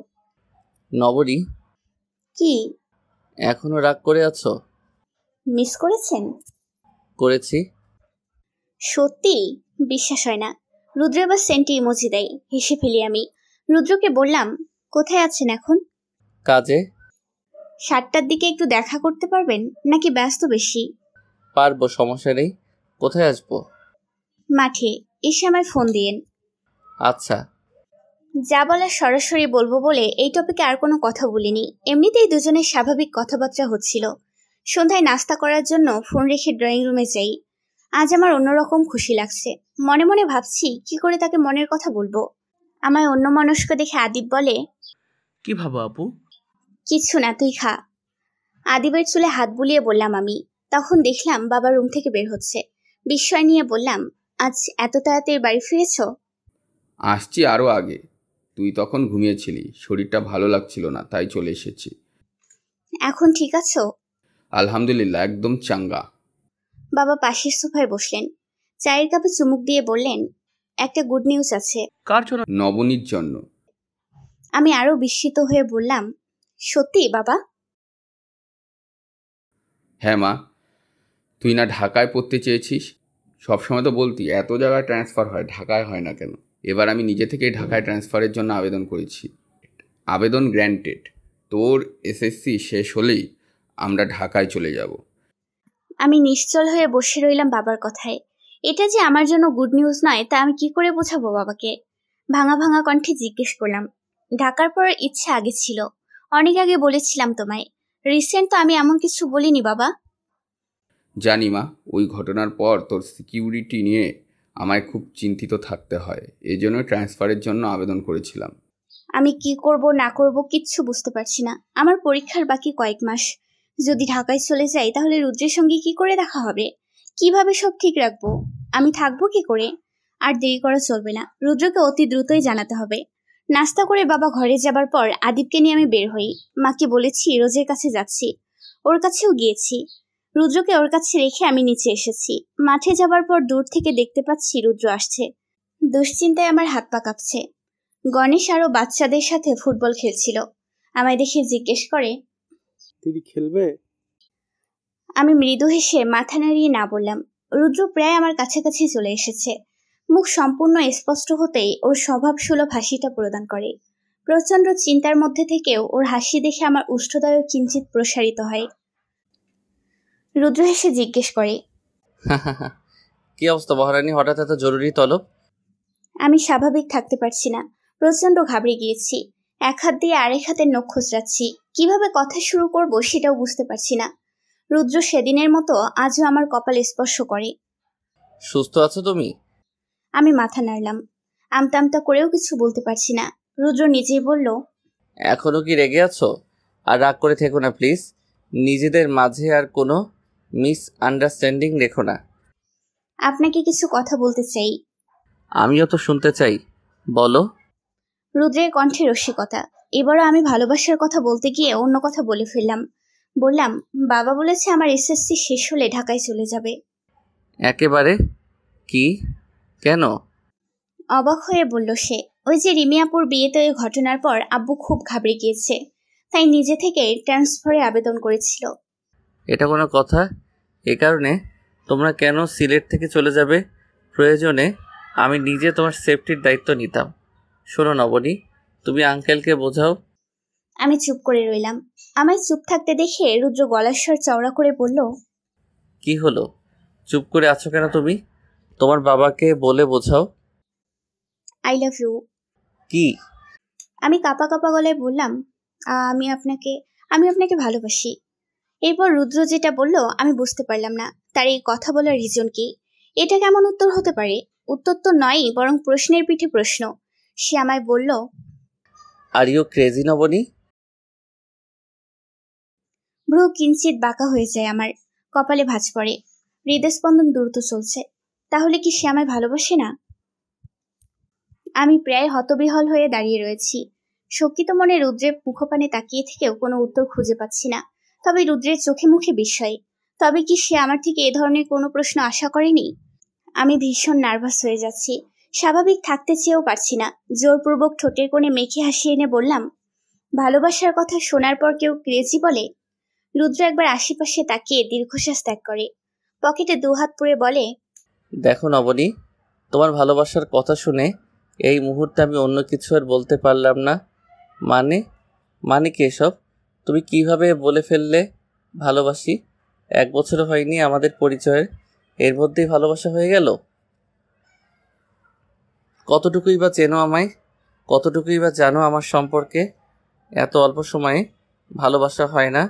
নবনী, কি এখনো রাগ করে আছো? মিস করেছেন? করেছি। সত্যি? বিশ্বাস হয় না। রুদ্র এবার সেন্টি ইমোজি দেয়। হেসে ফেলি আমি। রুদ্রকে বললাম, কোথায় আছেন এখন? কাজে। 7টার দিকে একটু দেখা করতে পারবেন নাকি ব্যস্ত বেশি? পারবো, সমস্যা নেই। কোথায় আসবো? মাঠে এসে আমায় ফোন দিয়েন। আচ্ছা। যা বলার সরাসরি বলবো বলে এই টপিকে আর কোনো কথা বলিনি। এমনিতেই দুজনের স্বাভাবিক কথাবার্তা হচ্ছিল। সন্ধ্যায় নাস্তা করার জন্য ফোন রেখে ড্রয়িং রুমে যাই। আজ আমার অন্যরকম খুশি লাগছে। মনে মনে ভাবছি কি করে তাকে মনের কথা বলবো। আমায় অন্যমনস্ক দেখে আদিব বলে, কি ভাবো আপু? কিচ্ছু না, তুই খা। আদিবের চুলে হাত বুলিয়ে বললাম আমি। তখন দেখলাম বাবা রুম থেকে বের হচ্ছে। বিস্ময় নিয়ে বললাম, আজ এত তাড়াতাড়ি বাড়ি ফিরেছো? আসছি আরও আগে, তুই তখন ঘুমিয়েছিলি, শরীরটা ভালো লাগছিল না, তাই চলে এসেছি। এখন ঠিক আছো? আলহামদুলিল্লাহ, একদম চাঙ্গা। বাবা পাশের সোফায় বসলেন, চায়ের কাপে চুমুক দিয়ে বললেন, একটা গুড নিউজ আছে। কার জন্য? নবনীর জন্য। আমি আরো বিস্মিত হয়ে বললাম, সত্যি বাবা? হ্যাঁ মা, তুই না ঢাকায় পড়তে চেয়েছিস, সবসময় তো বলতি এত জায়গায় ট্রান্সফার হয়, ঢাকায় হয় না কেন? এবার আমি নিজে থেকেই ঢাকায় ট্রান্সফারের জন্য আবেদন করেছি। আবেদন গ্র্যান্টেড। তোর এসএসসি শেষ হলেই আমরা ঢাকায় চলে যাব। আমি নিশ্চল হয়ে বসে রইলাম বাবার কথায়। এটা যে আমার জন্য গুড নিউজ নয় তা আমি কি করে বোঝাবো বাবাকে? ভাঙা ভাঙা কণ্ঠে জিজ্ঞেস করলাম, ঢাকার পড়ার ইচ্ছে আগে ছিল, অনেক আগে বলেছিলাম তোমায়। রিসেন্ট তো আমি এমন কিছু বলিনি বাবা। জানি মা, ওই ঘটনার পর তোর সিকিউরিটি নিয়ে আমায় খুব চিন্তিত থাকতে হয়, এজন্য ট্রান্সফারের জন্য আবেদন করেছিলাম। আমি কি করব না করব কিচ্ছু বুঝতে পারছি না। আমার পরীক্ষার বাকি কয়েক মাস। যদি ঢাকায় চলে যাই তাহলে রুদ্রের সঙ্গে কি করে দেখা হবে? কিভাবে সব ঠিক রাখবো? আমি থাকবো কি করে? আর দেরি করা চলবে না, রুদ্রকে অতি দ্রুতই জানাতে হবে। নাস্তা করে বাবা ঘরে যাবার পর আদিবকে নিয়ে আমি বের হই। মাকে বলেছি রোজের কাছে যাচ্ছি, ওর কাছেও গিয়েছি। রুদ্রকে ওর কাছে রেখে আমি নিচে এসেছি। মাঠে যাবার পর দূর থেকে দেখতে পাচ্ছি রুদ্র আসছে। দুশ্চিন্তায় আমার হাত পা কাঁপছে। গণেশ আরো বাচ্চাদের সাথে ফুটবল খেলছিল। আমায় দেখে জিজ্ঞেস করে, দিদি খেলবে? আমি মৃদু হেসে মাথা নাড়িয়ে না বললাম। রুদ্র প্রায় আমার কাছাকাছি চলে এসেছে। মুখ সম্পূর্ণ স্পষ্ট হতেই ওর স্বভাবসুলভ হাসিটা প্রদান করে। প্রচন্ড চিন্তার মধ্যে থেকেও ওর হাসি দেখে আমার উষ্ঠদয় কিঞ্চিত প্রসারিত হয়। রুদ্র হেসে জিজ্ঞেস করে, কি অবস্থা মহারানী, হঠাৎ এত জরুরি তলব? আমি স্বাভাবিক থাকতে পারছি না, প্রচন্ড ঘাবড়ে গিয়েছি। এক হাত দিয়ে আরেক হাতের নখ খুঁজরাচ্ছি, কিভাবে কথা শুরু করব সেটাও বুঝতে পারছি না। রুদ্র সেদিনের মতো আজও আমার কপাল স্পর্শ করে। সুস্থ আছো তুমি? আমি মাথা নাড়লাম। আমতা আমতা করেও কিছু বলতে পারছি না। রুদ্র নিজেই বলল, এখনো কি রেগে আছো? আর রাগ করে থেকো না প্লিজ, নিজেদের মাঝে আর কোনো মিস আন্ডারস্ট্যান্ডিং রেখো না। আপনাকে কিছু কথা বলতে চাই। আমিও তো শুনতে চাই, বলো। রুদ্রের কণ্ঠে রসিকতা। এবারও আমি ভালোবাসার কথা বলতে গিয়ে অন্য কথা বলে ফেললাম। বললাম, বাবা বলেছে আমার এসএসসি শেষ হলে ঢাকায় চলে যাবে। একেবারে? কি? কেন? অবাক হয়ে বলল সে, ওই যে রিমিয়াপুর বিয়েতে ওই ঘটনার পর আব্বু খুব ঘাবড়ে গিয়েছে, তাই নিজে থেকে ট্রান্সফারে আবেদন করেছিল। এটা কোনো কথা? এ কারণে তোমরা কেন সিলেট থেকে চলে যাবে? প্রয়োজনে আমি নিজে তোমার সেফটির দায়িত্ব নিতাম। শোনো নবনী, তুমি আঙ্কেলকে বোঝাও। আমি চুপ করে রইলাম। আমায় চুপ থাকতে দেখে রুদ্র গলার স্বর চওড়া করে বলল, কি হলো, চুপ করে আছো কেন তুমি? তোমার বাবাকে বলে বোঝাও। I love you. কি? আমি কাঁপা কাঁপা গলায় বললাম, আমি আপনাকে ভালোবাসি। এরপর রুদ্র যেটা বলল আমি বুঝতে পারলাম না তার এই কথা বলার রিজন কি। এটা কেমন উত্তর হতে পারে? উত্তর তো নয়ই, বরং প্রশ্নের পিঠে প্রশ্ন। সে আমায় বলল, আর ইউ ক্রেজি নবনী? ভ্রু কিঞ্চিত বাঁকা হয়ে যায় আমার, কপালে ভাঁজ পড়ে, হৃদস্পন্দন দ্রুত চলছে। তাহলে কি সে আমায় ভালোবাসে না? আমি প্রায় হতবিহল হয়ে দাঁড়িয়ে রয়েছি। শঙ্কিত মনে রুদ্রের মুখপানে তাকিয়ে থেকেও কোনো উত্তর খুঁজে পাচ্ছি না। তবে রুদ্রের চোখে মুখে বিস্ময়। তবে কি সে আমার থেকে এ ধরনের কোনো প্রশ্ন আশা করেনি? আমি ভীষণ নার্ভাস হয়ে যাচ্ছি, স্বাভাবিক থাকতে চেয়েও পারছি না। জোরপূর্বক ঠোঁটের কোণে মেখে হাসি এনে বললাম, ভালোবাসার কথা শোনার পর কেউ ক্রেজি বলে? রুদ্র একবার আশেপাশে তাকিয়ে দীর্ঘশ্বাস ত্যাগ করে, পকেটে দুহাত পুরে বলে, দেখো নবনী, তোমার ভালোবাসার কথা শুনে এই মুহূর্তে আমি অন্য কিছু আর বলতে পারলাম না। মানে কি এসব? তুমি কিভাবে বলে ফেললে ভালোবাসি? 1 বছরও হয়নি আমাদের পরিচয়ের, এর মধ্যেই ভালোবাসা হয়ে গেল? কতটুকুই বা চেনো আমায়, কতটুকুই বা জানো আমার সম্পর্কে? এত অল্প সময়ে ভালোবাসা হয় না।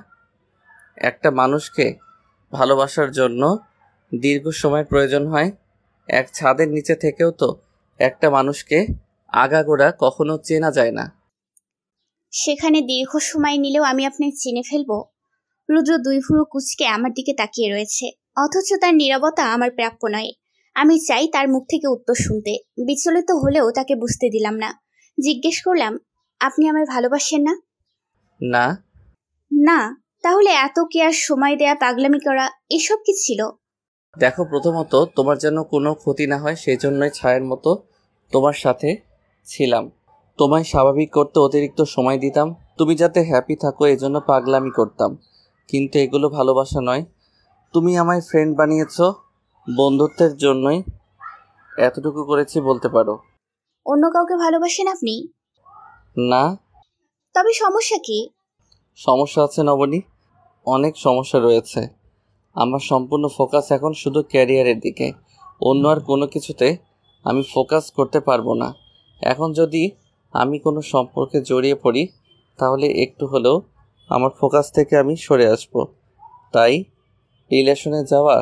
একটা মানুষকে ভালোবাসার জন্য দীর্ঘ সময় প্রয়োজন হয়। এক ছাদের নিচে থেকেও তো একটা মানুষকে আগাগোড়া কখনো চেনা যায় না। সেখানে দীর্ঘ সময় নিলেও আমি আপনাকে চিনে ফেলবো? রুদ্র 2 ভুরু কুঁচকে আমার দিকে তাকিয়ে রয়েছে, অথচ তার নীরবতা আমার প্রাপ্য নয়। আমি চাই তার মুখ থেকে উত্তর শুনতে। বিচলিত হলেও তাকে বুঝতে দিলাম না। জিজ্ঞেস করলাম, আপনি আমায় ভালোবাসেন না? না। না? তাহলে এত কেয়ার, সময় দেয়া, পাগলামি করা এসব কি ছিল? দেখো, প্রথমত তোমার যেন কোনো ক্ষতি না হয় সেই জন্যই ছায়ের মতো তোমার সাথে ছিলাম। তোমায় স্বাভাবিক করতে অতিরিক্ত সময় দিতাম, তুমি যাতে হ্যাপি থাকো এজন্য পাগলামি করতাম। কিন্তু এগুলো ভালোবাসা নয়। তুমি আমায় ফ্রেন্ড বানিয়েছো, বন্ধুত্বের জন্যই এতটুকু করেছি বলতে পারো। অন্য কাউকে ভালোবাসেন আপনি? না। তবে সমস্যা কি? সমস্যা আছে নবনী, অনেক সমস্যা রয়েছে। আমার সম্পূর্ণ ফোকাস এখন শুধু ক্যারিয়ারের দিকে। অন্য আর কোনো কিছুতে আমি ফোকাস করতে পারবো না। এখন যদি আমি কোনো সম্পর্কে জড়িয়ে পড়ি তাহলে একটু হলেও আমার ফোকাস থেকে আমি সরে আসব। তাই রিলেশনে যাওয়া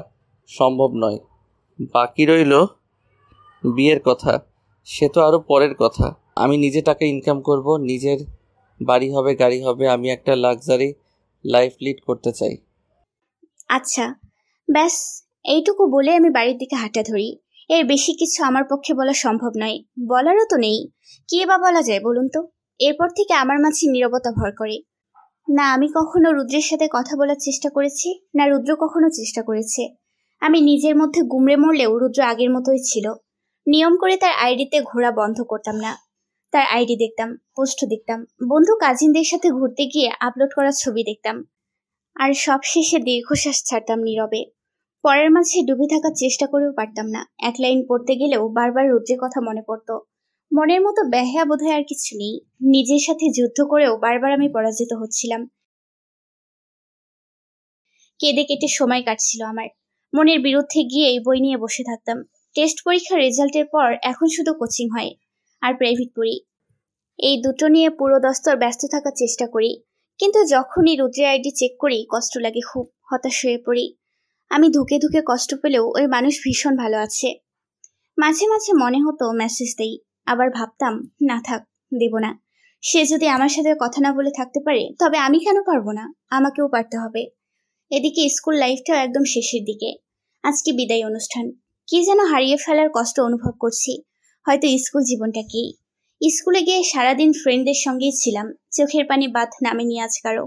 সম্ভব নয়। বাকি রইল বিয়ের কথা, সে তো আরও পরের কথা। আমি নিজে টাকা ইনকাম করব, নিজের বাড়ি হবে, গাড়ি হবে, আমি একটা লাক্সারি লাইফ লিড করতে চাই। আচ্ছা, ব্যাস এইটুকু বলে আমি বাড়ির দিকে হাঁটা ধরি। এর বেশি কিছু আমার পক্ষে বলা সম্ভব নয়, বলারও তো নেই। কি বা বলা যায় বলুন তো? এরপর থেকে আমার মাঝে নীরবতা ভর করে। না আমি কখনো রুদ্রের সাথে কথা বলার চেষ্টা করেছি, না রুদ্র কখনো চেষ্টা করেছে। আমি নিজের মধ্যে গুমড়ে মরলেও রুদ্র আগের মতোই ছিল। নিয়ম করে তার আইডিতে ঘোরা বন্ধ করতাম না। তার আইডি দেখতাম, পোস্ট দেখতাম, বন্ধু কাজিনদের সাথে ঘুরতে গিয়ে আপলোড করা ছবি দেখতাম, আর সবশেষে দীর্ঘশ্বাস ছাড়তাম নীরবে। পরের মাঝে ডুবে থাকার চেষ্টা করেও পারতাম না। এক লাইন পড়তে গেলেও বারবার রুদ্রের কথা মনে পড়তো। মনের মতো ব্যাহ্যা বোধহয় আর কিছু নেই। নিজের সাথে যুদ্ধ করেও বারবার আমি পরাজিত হচ্ছিলাম। কেঁদে কেটে সময় কাটছিল আমার। মনের বিরুদ্ধে গিয়ে এই বই নিয়ে বসে থাকতাম। টেস্ট পরীক্ষার রেজাল্টের পর এখন শুধু কোচিং হয় আর প্রাইভেট পড়ি। এই দুটো নিয়ে পুরো দস্তর ব্যস্ত থাকার চেষ্টা করি। কিন্তু যখনই রুদ্রের আইডি চেক করি কষ্ট লাগে, খুব হতাশ হয়ে পড়ি। আমি ধুকে ধুকে কষ্ট পেলেও ওই মানুষ ভীষণ ভালো আছে। মাঝে মাঝে মনে হতো মেসেজ দেই, আবার ভাবতাম না থাক, দেব না। সে যদি আমার সাথে কথা না বলে থাকতে পারে তবে আমি কেন পারবো না? আমাকেও পারতে হবে। এদিকে স্কুল লাইফটাও একদম শেষের দিকে। আজকে বিদায় অনুষ্ঠান। কি যেন হারিয়ে ফেলার কষ্ট অনুভব করছি। হয়তো স্কুল জীবনটাকেই। স্কুলে গিয়ে সারাদিন ফ্রেন্ডদের সঙ্গেই ছিলাম, চোখের পানি বাঁধ নামেনি আজ কারো।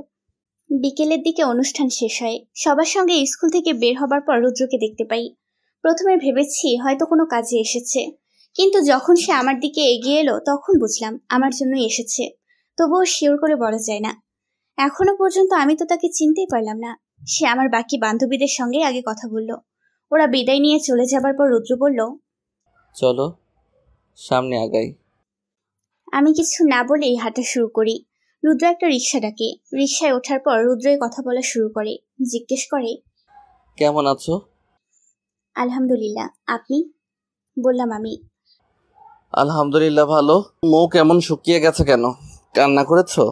বিকেলের দিকে অনুষ্ঠান শেষ হয়। সবার সঙ্গে স্কুল থেকে বের হবার পর রুদ্রকে দেখতে পাই। প্রথমে ভেবেছি হয়তো কোনো কাজে এসেছে, কিন্তু যখন সে আমার দিকে এগিয়ে এলো তখন বুঝলাম আমার জন্যই এসেছে। তবুও শিওর করে বলা যায় না। এখনো পর্যন্ত আমি তো তাকে চিনতেই পারলাম না। সে আমার বাকি বান্ধবীদের সঙ্গে আগে কথা বলল। ওরা বিদায় নিয়ে চলে যাবার পর রুদ্র বলল, চলো সামনে আগাই। আমি কিছু না বলেই হাঁটা শুরু করি। রুদ্র একটা রিক্সা ডাকে। রিক্সায় ওঠার পর রুদ্রই কথা বলা শুরু করে। জিজ্ঞেস করে, কেমন আছো? আলহামদুলিল্লাহ, আপনি? বললাম আমি। আলহামদুলিল্লাহ ভালো। মুখ কেমন শুকিয়ে গেছে কেন? কান্না করেছো?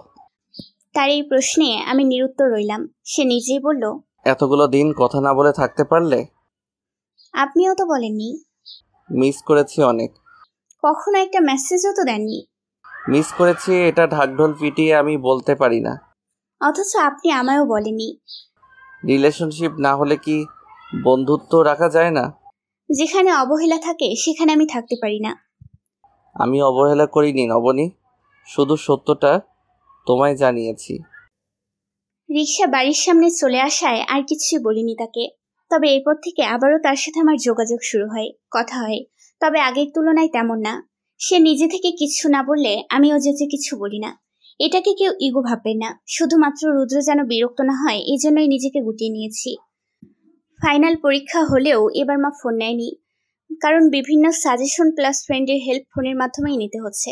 তার এই প্রশ্নে আমি নিরুত্তর রইলাম। সে নিজেই বলল, এতগুলো দিন কথা না বলে থাকতে পারলে? আপনিও তো বলেননি। মিস করেছি অনেক। কখনো একটা মেসেজও তো দেননি। মিস করেছি এটা ঢাকঢোল পিটিয়ে আমি বলতে পারি না। অথচ আপনি আমায়ও বলেননি। রিলেশনশিপ না হলে কি বন্ধুত্ব রাখা যায় না? যেখানে অবহেলা থাকে সেখানে আমি থাকতে পারি না। আমি অবহেলা করিনি নবনী, শুধু সত্যটা তোমায় জানিয়েছি। রিক্সা বাড়ির সামনে চলে আসায় আর কিছুই বলিনি তাকে। তবে এরপর থেকে আবারও তার সাথে আমার যোগাযোগ শুরু হয়, কথা হয়। তবে আগের তুলনায় তেমন না। সে নিজে থেকে কিছু না বললে আমিও যেচে কিছু বলি না। এটাকে কেউ ইগো ভাববেন না। শুধুমাত্র রুদ্র যেন বিরক্ত না হয় এই জন্যই নিজেকে গুটিয়ে নিয়েছি। ফাইনাল পরীক্ষা হলেও এবার মা ফোন নেয়নি, কারণ বিভিন্ন সাজেশন প্লাস ফ্রেন্ডের হেল্প ফোনের মাধ্যমেই নিতে হচ্ছে।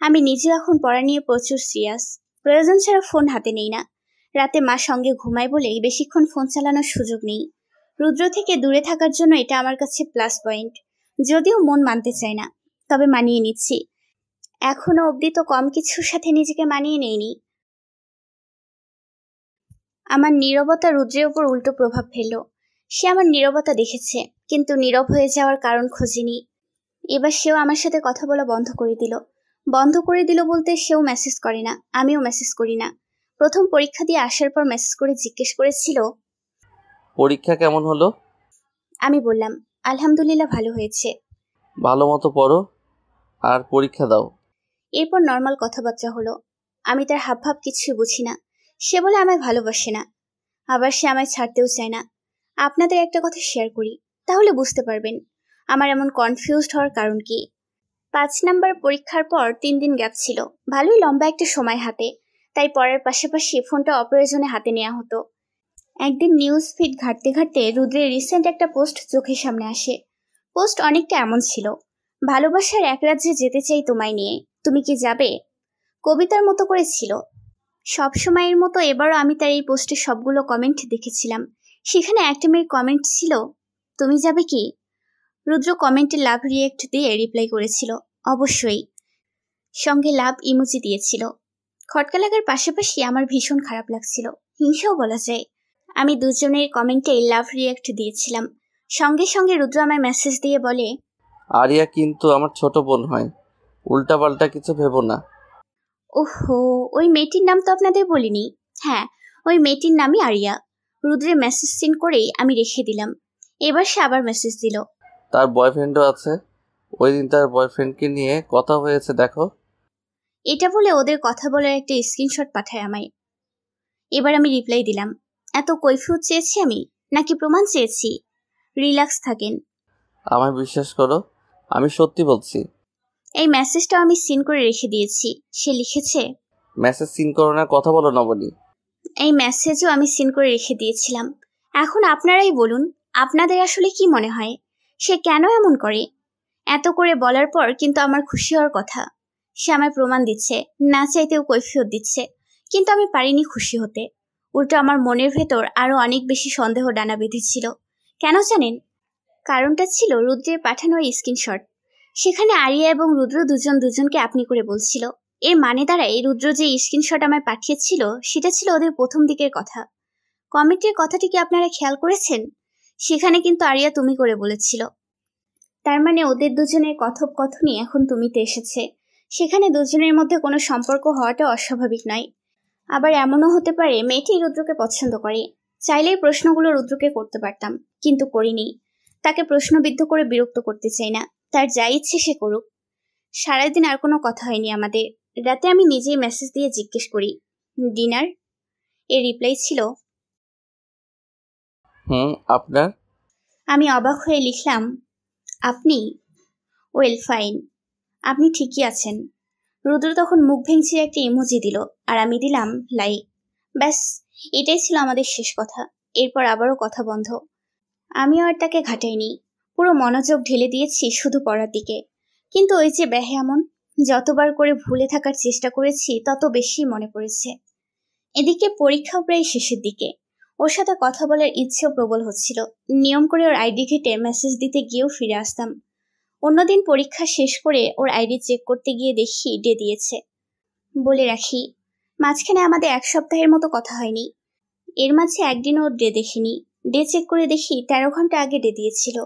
আমি নিজেও এখন পড়া নিয়ে প্রচুর সিরিয়াস। প্রয়োজন ছাড়া ফোন হাতে নেই না। রাতে মা সঙ্গে ঘুমায় বলেই বেশিক্ষণ ফোন চালানোর সুযোগ নেই। রুদ্র থেকে দূরে থাকার জন্য এটা আমার কাছে প্লাস পয়েন্ট। যদিও মন মানতে চায় না, তবে মানিয়ে নিচ্ছি। এখনো অবধি তো কম কিছুর সাথে নিজেকে মানিয়ে নেইনি। আমার নীরবতা রুদ্রের উপর উল্টো প্রভাব ফেলল। সে আমার নীরবতা দেখেছে, কিন্তু নীরব হয়ে যাওয়ার কারণ খোঁজেনি। এবার সেও আমার সাথে কথা বলা বন্ধ করে দিল। বন্ধ করে দিল বলতে সেও মেসেজ করে না, আমিও মেসেজ করি না। প্রথম পরীক্ষা দিয়ে আসার পর মেসেজ করে জিজ্ঞেস করেছিল, পরীক্ষা কেমন হলো? আমি বললাম আলহামদুলিল্লাহ ভালো হয়েছে। ভালো মতো পড়ো আর পরীক্ষা দাও। এরপর নর্মাল কথাবার্তা হলো। আমি তার হাবভাব কিছুই বুঝি না। সে বলে আমায় ভালোবাসে না, আবার সে আমায় ছাড়তেও চায় না। আপনাদের একটা কথা শেয়ার করি, তাহলে বুঝতে পারবেন আমার এমন কনফিউজড হওয়ার কারণ কি। 5 নাম্বার পরীক্ষার পর 3 দিন গ্যাপ ছিল। ভালোই লম্বা একটা সময় হাতে, তাই পড়ার পাশাপাশি ফোনটা অপ্রয়োজনে হাতে নেওয়া হতো। একদিন নিউজ ফিড ঘাঁটতে ঘাঁটতে রুদ্রের রিসেন্ট একটা পোস্ট চোখের সামনে আসে। পোস্ট অনেকটা এমন ছিল, ভালোবাসার এক রাজ্যে যেতে চাই তোমায় নিয়ে, তুমি কি যাবে? কবিতার মতো করে ছিল। সবসময়ের মতো এবারও আমি তার এই পোস্টে সবগুলো কমেন্ট দেখেছিলাম। সেখানে একটা মেয়ের কমেন্ট ছিল, তুমি যাবে কি? রুদ্র কমেন্টে লাভ রিয়েক্ট দিয়ে রিপ্লাই করেছিল, অবশ্যই, সঙ্গে লাভ ইমোজি দিয়েছিল। খটকা লাগার পাশাপাশি আমার ভীষণ খারাপ লাগছিল, হিংসাও বলা যায়। আমি দুজনের কমেন্টে লাভ রিয়েক্ট দিয়েছিলাম। সঙ্গে সঙ্গে রুদ্র আমায় মেসেজ দিয়ে বলে, আরিয়া কিন্তু আমার ছোট বোন হয়, উল্টাপাল্টা কিছু ভেবো না। ওহো, ওই মেয়েটির নাম তো আপনাদের বলিনি। হ্যাঁ, ওই মেয়েটির নামই আরিয়া। রুদ্রের মেসেজ সিন করেই আমি রেখে দিলাম। এবার সে আবার মেসেজ দিল, তার বয়ফ্রেন্ডও আছে, ওই দিন তার বয়ফ্রেন্ডকে নিয়ে কথা হয়েছে দেখো। এটা বলে ওদের কথা বলার একটা স্ক্রিনশট পাঠায় আমায়। এবার আমি রিপ্লাই দিলাম, এত কৈফিয়ত চেয়েছি আমি নাকি প্রমাণ চেয়েছি? রিল্যাক্স থাকেন। আমায় বিশ্বাস করো, আমি সত্যি বলছি। এই মেসেজটাও আমি সিন করে রেখে দিয়েছি। সে লিখেছে, মেসেজ সিন করো না, কথা বলো না বলি। এই মেসেজও আমি সিন করে রেখে দিয়েছিলাম। এখন আপনারাই বলুন, আপনাদের আসলে কি মনে হয় সে কেন এমন করে? এত করে বলার পর কিন্তু আমার খুশি হওয়ার কথা। সে আমায় প্রমাণ দিচ্ছে, না চাইতেও কৈফিয়ত দিচ্ছে, কিন্তু আমি পারিনি খুশি হতে। উল্টো আমার মনের ভেতর আরো অনেক বেশি সন্দেহ ডানা বেঁধেছিল। কেন জানেন? কারণটা ছিল রুদ্রের পাঠানো এই স্ক্রিনশট। সেখানে আরিয়া এবং রুদ্র দুজন দুজনকে আপনি করে বলছিল। এর মানে দাঁড়ায় রুদ্র যে স্ক্রিনশট আমায় পাঠিয়েছিল সেটা ছিল ওদের প্রথম দিকের কথা। কমেন্টের কথাটি কি আপনারা খেয়াল করেছেন? সেখানে কিন্তু আরিয়া তুমি করে বলেছিল। তার মানে ওদের দুজনের কথোপকথনই এখন তুমিতে এসেছে। সেখানে দুজনের মধ্যে কোনো সম্পর্ক হওয়াটা অস্বাভাবিক নয়। আবার এমনও হতে পারে মেয়েটি রুদ্রকে পছন্দ করে। চাইলেই প্রশ্নগুলো রুদ্রকে করতে পারতাম, কিন্তু করিনি। তাকে প্রশ্নবিদ্ধ করে বিরক্ত করতে চাই না, তার যা ইচ্ছে সে করুক। সারাদিন আর কোনো কথা হয়নি আমাদের। রাতে আমি নিজেই মেসেজ দিয়ে জিজ্ঞেস করি, ডিনার? এর রিপ্লাই ছিল, আপনার? আমি অবাক হয়ে লিখলাম, আপনি? ওয়েল ফাইন, আপনি ঠিকই আছেন। রুদ্র তখন মুখ ভেঙচি একটা ইমোজি দিল, আর আমি দিলাম লাইক। ব্যাস, এটাই ছিল আমাদের শেষ কথা। এরপর আবারও কথা বন্ধ। আমিও আর তাকে ঘাটাইনি, পুরো মনোযোগ ঢেলে দিয়েছি শুধু পড়ার দিকে। কিন্তু ওই যে ব্যাহেমন, যতবার করে ভুলে থাকার চেষ্টা করেছি তত বেশি মনে পড়েছে। এদিকে পরীক্ষাও প্রায় শেষের দিকে। ওর সাথে কথা বলার ইচ্ছেও প্রবল হচ্ছিল। নিয়ম করে ওর আইডি ঘেটে মেসেজ দিতে গিয়েও ফিরে আসতাম। অন্যদিন পরীক্ষা শেষ করে ওর আইডি চেক করতে গিয়ে দেখি ডে দিয়েছে। বলে রাখি, মাঝখানে আমাদের 1 সপ্তাহের মতো কথা হয়নি। এর মাঝে একদিনও ওর ডে দেখিনি। ডে চেক করে দেখি 13 ঘন্টা আগে ডে দিয়েছিল।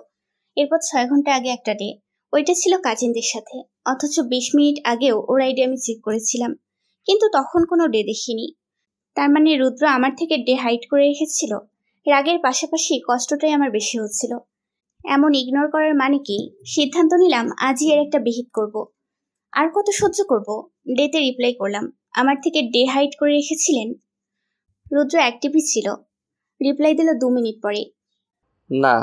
এরপর 6 ঘন্টা আগে একটা ডে, ওইটা ছিল কাজিনদের সাথে। অথচ 20 মিনিট আগেও ওর আইডি আমি চেক করেছিলাম, কিন্তু তখন কোনো ডে দেখিনি। তার মানে রুদ্র আমার থেকে ডে হাইড করে রেখেছিল। রাগের পাশাপাশি কষ্টটাই আমার বেশি হচ্ছিল। এমন ইগনোর করার মানে কি? সিদ্ধান্ত নিলাম আজই এর একটা বিহিত করব। আর কত সহ্য করব? ডেতে রিপ্লাই করলাম, আমার থেকে ডে হাইড করে রেখেছিলেন। রুদ্র অ্যাক্টিভই ছিল। রিপ্লাই দিল 2 মিনিট পরে, না।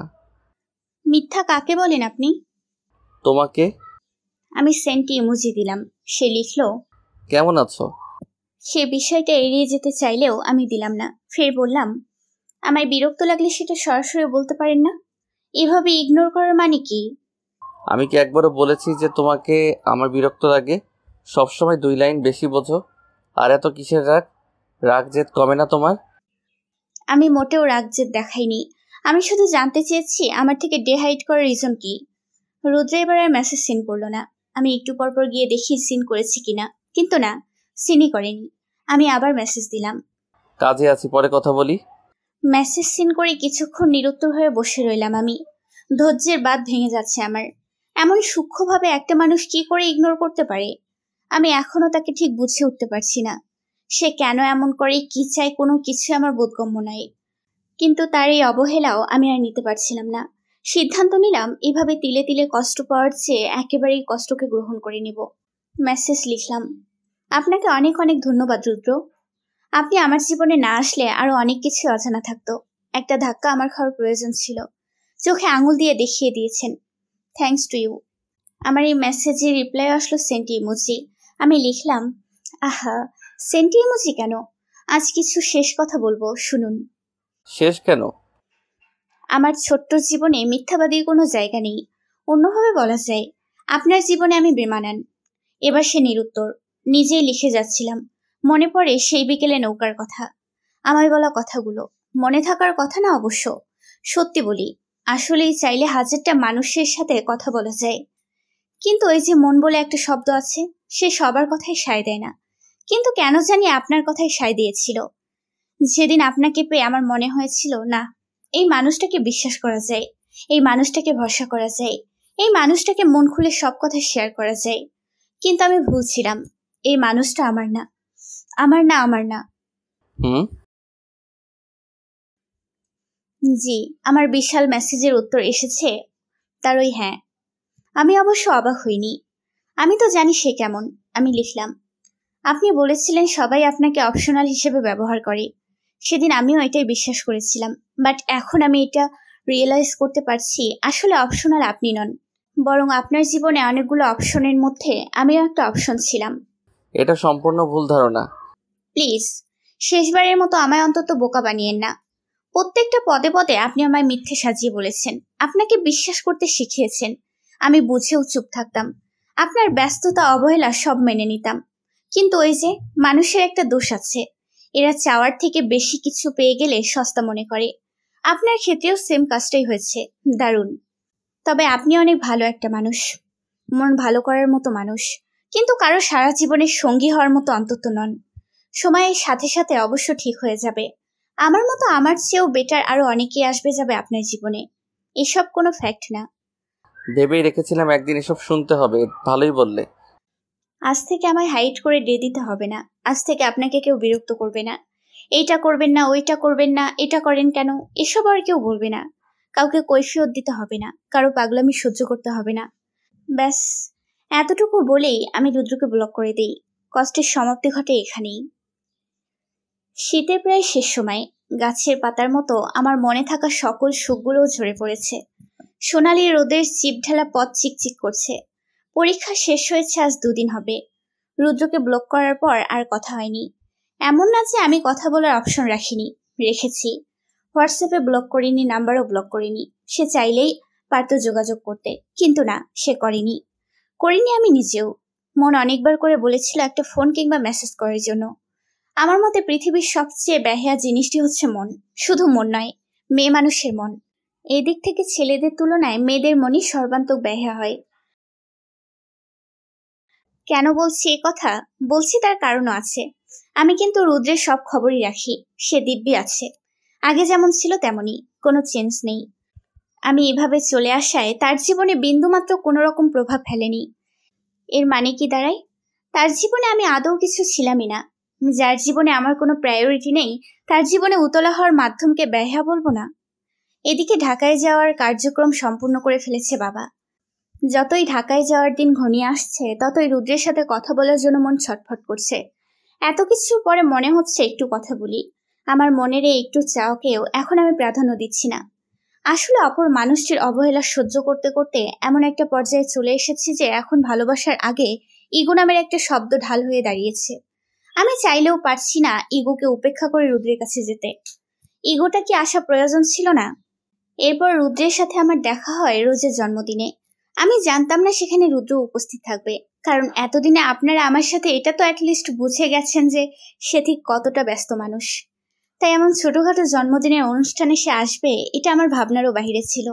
মিথ্যা কাকে বলেন আপনি? তোমাকে। আমি সেন্টি ইমোজি দিলাম। সে লিখল, কেমন আছো? সে বিষয়টা এড়িয়ে যেতে চাইলেও আমি দিলাম না। ফের বললাম, আমায় বিরক্ত লাগলে সেটা সরাসরি বলতে পারেন না? এভাবে ইগনোর করার মানে কি? আমি কি একবারও বলেছি যে তোমাকে আমার বিরক্ত লাগে? সবসময় 2 লাইন বেশি বোঝো। আর এত কিসের রাগ? রাগ জেদ কমে না তোমার? আমি মোটেও রাগ জেদ দেখাইনি। আমি শুধু জানতে চেয়েছি আমার থেকে ডে হাইড করার রিজন কি। রুদ্র এবার আর মেসেজ সিন করলো না। আমি একটু পরপর গিয়ে দেখি সিন করেছি কিনা, কিন্তু না, সিনই করেনি। আমি আবার মেসেজ দিলাম, কাজে আছি, পরে কথা বলি। মেসেজ সিন করে কিছুক্ষণ নিরুত্তর হয়ে বসে রইলাম আমি। ধৈর্যের বাঁধ ভেঙে যাচ্ছে আমার। এমন সূক্ষ্মভাবে একটা মানুষ কি করে ইগনোর করতে পারে? আমি এখনো তাকে ঠিক বুঝে উঠতে পারছি না। সে কেন এমন করে, কি চায়, কোনো কিছু আমার বোধগম্য নয়। কিন্তু তার এই অবহেলাও আমি আর নিতে পারছিলাম না। সিদ্ধান্ত নিলাম এভাবে তিলে তিলে কষ্ট পাওয়ার চেয়ে একেবারেই কষ্টকে গ্রহণ করে নিব। মেসেজ লিখলাম, আপনাকে অনেক অনেক ধন্যবাদ রুদ্র। আপনি আমার জীবনে না আসলে আরো অনেক কিছু অজানা থাকতো। একটা ধাক্কা আমার খাওয়ার প্রয়োজন ছিল, চোখে আঙুল দিয়ে দেখিয়ে দিয়েছেন। Thanks to you. আমার এই মেসেজে রিপ্লাই আসলো সেন্টি ইমোজি। আমি লিখলাম, আহা, সেন্টি ইমোজি কেন? আজ কিছু শেষ কথা বলবো, শুনুন। শেষ কেন? আমার ছোট্ট জীবনে মিথ্যাবাদীর কোনো জায়গা নেই। অন্যভাবে বলা যায়, আপনার জীবনে আমি বেমানান। এবার সে নিরুত্তর। নিজেই লিখে যাচ্ছিলাম। মনে পড়ে সেই বিকেলে নৌকার কথা। আমায় বলা কথাগুলো মনে থাকার কথা না অবশ্য। সত্যি বলি, আসলেই চাইলে হাজারটা মানুষের সাথে কথা বলা যায়, কিন্তু ওই যে মন বলে একটা শব্দ আছে, সে সবার কথাই সায় দেয় না। কিন্তু কেন জানি আপনার কথাই সায় দিয়েছিল। যেদিন আপনাকে পেয়ে আমার মনে হয়েছিল, না, এই মানুষটাকে বিশ্বাস করা যায়, এই মানুষটাকে ভরসা করা যায়, এই মানুষটাকে মন খুলে সব কথা শেয়ার করা যায়। কিন্তু আমি ভুল ছিলাম। এই মানুষটা আমার না, আমার না, আমার না। জি, আমার বিশাল মেসেজের উত্তর এসেছে তার ওই হ্যাঁ। আমি অবশ্য অবাক হইনি। আমি তো জানি সে কেমন। আমি লিখলাম, আপনি বলেছিলেন সবাই আপনাকে অপশনাল হিসেবে ব্যবহার করে। সেদিন আমিও এটাই বিশ্বাস করেছিলাম, বাট এখন আমি এটা রিয়েলাইজ করতে পারছি আসলে অপশনাল আপনি নন, বরং আপনার জীবনে অনেকগুলো অপশনের মধ্যে আমিও একটা অপশন ছিলাম। এটা সম্পূর্ণ ভুল ধারণা। প্লিজ, শেষবারের মতো আমায় অন্তত বোকা বানিয়েন না। প্রত্যেকটা পদে পদে আপনি আমায় মিথ্যে সাজিয়ে বলেছেন, আপনাকে বিশ্বাস করতে শিখিয়েছেন। আমি বুঝেও চুপ থাকতাম। আপনার ব্যস্ততা, অবহেলা সব মেনে নিতাম। কিন্তু ওই যে মানুষের একটা দোষ আছে, এরা চাওয়ার থেকে বেশি কিছু পেয়ে গেলে সস্তা মনে করে। আপনার ক্ষেত্রেও সেম কাজটাই হয়েছে। দারুণ। তবে আপনি অনেক ভালো একটা মানুষ, মন ভালো করার মতো মানুষ, কিন্তু কারো সারা জীবনের সঙ্গী হওয়ার মতো অন্তত নন। সময়ের সাথে সাথে অবশ্য ঠিক হয়ে যাবে। আমার মতো আমার চেয়েও বেটার আরো অনেকেই আসবে যাবে আপনার জীবনে। এসব কোনো ফ্যাক্ট না। ভেবেই রেখেছিলাম একদিন এসব শুনতে হবে। ভালোই বললে। আজ থেকে আমায় হাইট করে ডে দিতে হবে না। আজ থেকে আপনাকে কেউ বিরক্ত করবে না। এইটা করবেন না, ওইটা করবেন না, এটা করেন কেন, এসব আর কেউ বলবে না। কাউকে কৈফিয়ত দিতে হবে না, কারো পাগলামি সহ্য করতে হবে না। ব্যাস এতটুকু বলেই আমি রুদ্রকে ব্লক করে দিই। কষ্টের সমাপ্তি ঘটে এখানেই। শীতের প্রায় শেষ সময়। গাছের পাতার মতো আমার মনে থাকা সকল সুখগুলোও ঝরে পড়েছে। সোনালি রোদের চিপ ঢালা পথ চিকচিক করছে। পরীক্ষা শেষ হয়েছে আজ 2 দিন হবে। রুদ্রকে ব্লক করার পর আর কথা হয়নি। এমন না যে আমি কথা বলার অপশন রাখিনি, রেখেছি। হোয়াটসঅ্যাপে ব্লক করিনি, নাম্বারও ব্লক করিনি। সে চাইলেই পারত যোগাযোগ করতে, কিন্তু না, সে করিনি আমি নিজেও। মন অনেকবার করে বলেছিল একটা ফোন কিংবা মেসেজ করার জন্য। আমার মতে পৃথিবীর সবচেয়ে বেহায়া জিনিসটি হচ্ছে মন। শুধু মন নয়, মেয়ে মানুষের মন। এই দিক থেকে ছেলেদের তুলনায় মেয়েদের মনই সর্বান্তক বেহায়া হয়। কেন বলছি এ কথা? বলছি তার কারণও আছে। আমি কিন্তু রুদ্রের সব খবরই রাখি। সে দিব্যি আছে, আগে যেমন ছিল তেমনই, কোনো চেঞ্জ নেই। আমি এভাবে চলে আসায় তার জীবনে বিন্দুমাত্র কোনো রকম প্রভাব ফেলেনি। এর মানে কি দাঁড়ায়? তার জীবনে আমি আদৌ কিছু ছিলামই না। যার জীবনে আমার কোনো প্রায়োরিটি নেই, তার জীবনে উতলা হওয়ার মাধ্যমকে বেহায়া বলবো না? এদিকে ঢাকায় যাওয়ার কার্যক্রম সম্পূর্ণ করে ফেলেছে বাবা। যতই ঢাকায় যাওয়ার দিন ঘনিয়ে আসছে, ততই রুদ্রের সাথে কথা বলার জন্য মন ছটফট করছে। এত কিছুর পরে মনে হচ্ছে একটু কথা বলি। আমার মনের এই একটু চাওকেও এখন আমি প্রাধান্য দিচ্ছি না। আসলে অপর মানুষটির অবহেলা সহ্য করতে করতে এমন একটা পর্যায়ে চলে এসেছি যে এখন ভালোবাসার আগে ইগো নামের একটা শব্দ ঢাল হয়ে দাঁড়িয়েছে। আমি চাইলেও পারছি না ইগোকে উপেক্ষা করে রুদ্রের কাছে যেতে। ইগোটা কি আসা প্রয়োজন ছিল না? এরপর রুদ্রের সাথে আমার দেখা হয় রোজের জন্মদিনে। আমি জানতাম না সেখানে রুদ্র উপস্থিত থাকবে, কারণ এতদিনে আপনারা আমার সাথে এটা তো অ্যাটলিস্ট বুঝে গেছেন যে সে ঠিক কতটা ব্যস্ত মানুষ। তাই এমন ছোটখাটো জন্মদিনের অনুষ্ঠানে সে আসবে এটা আমার ভাবনারও বাহিরে ছিল।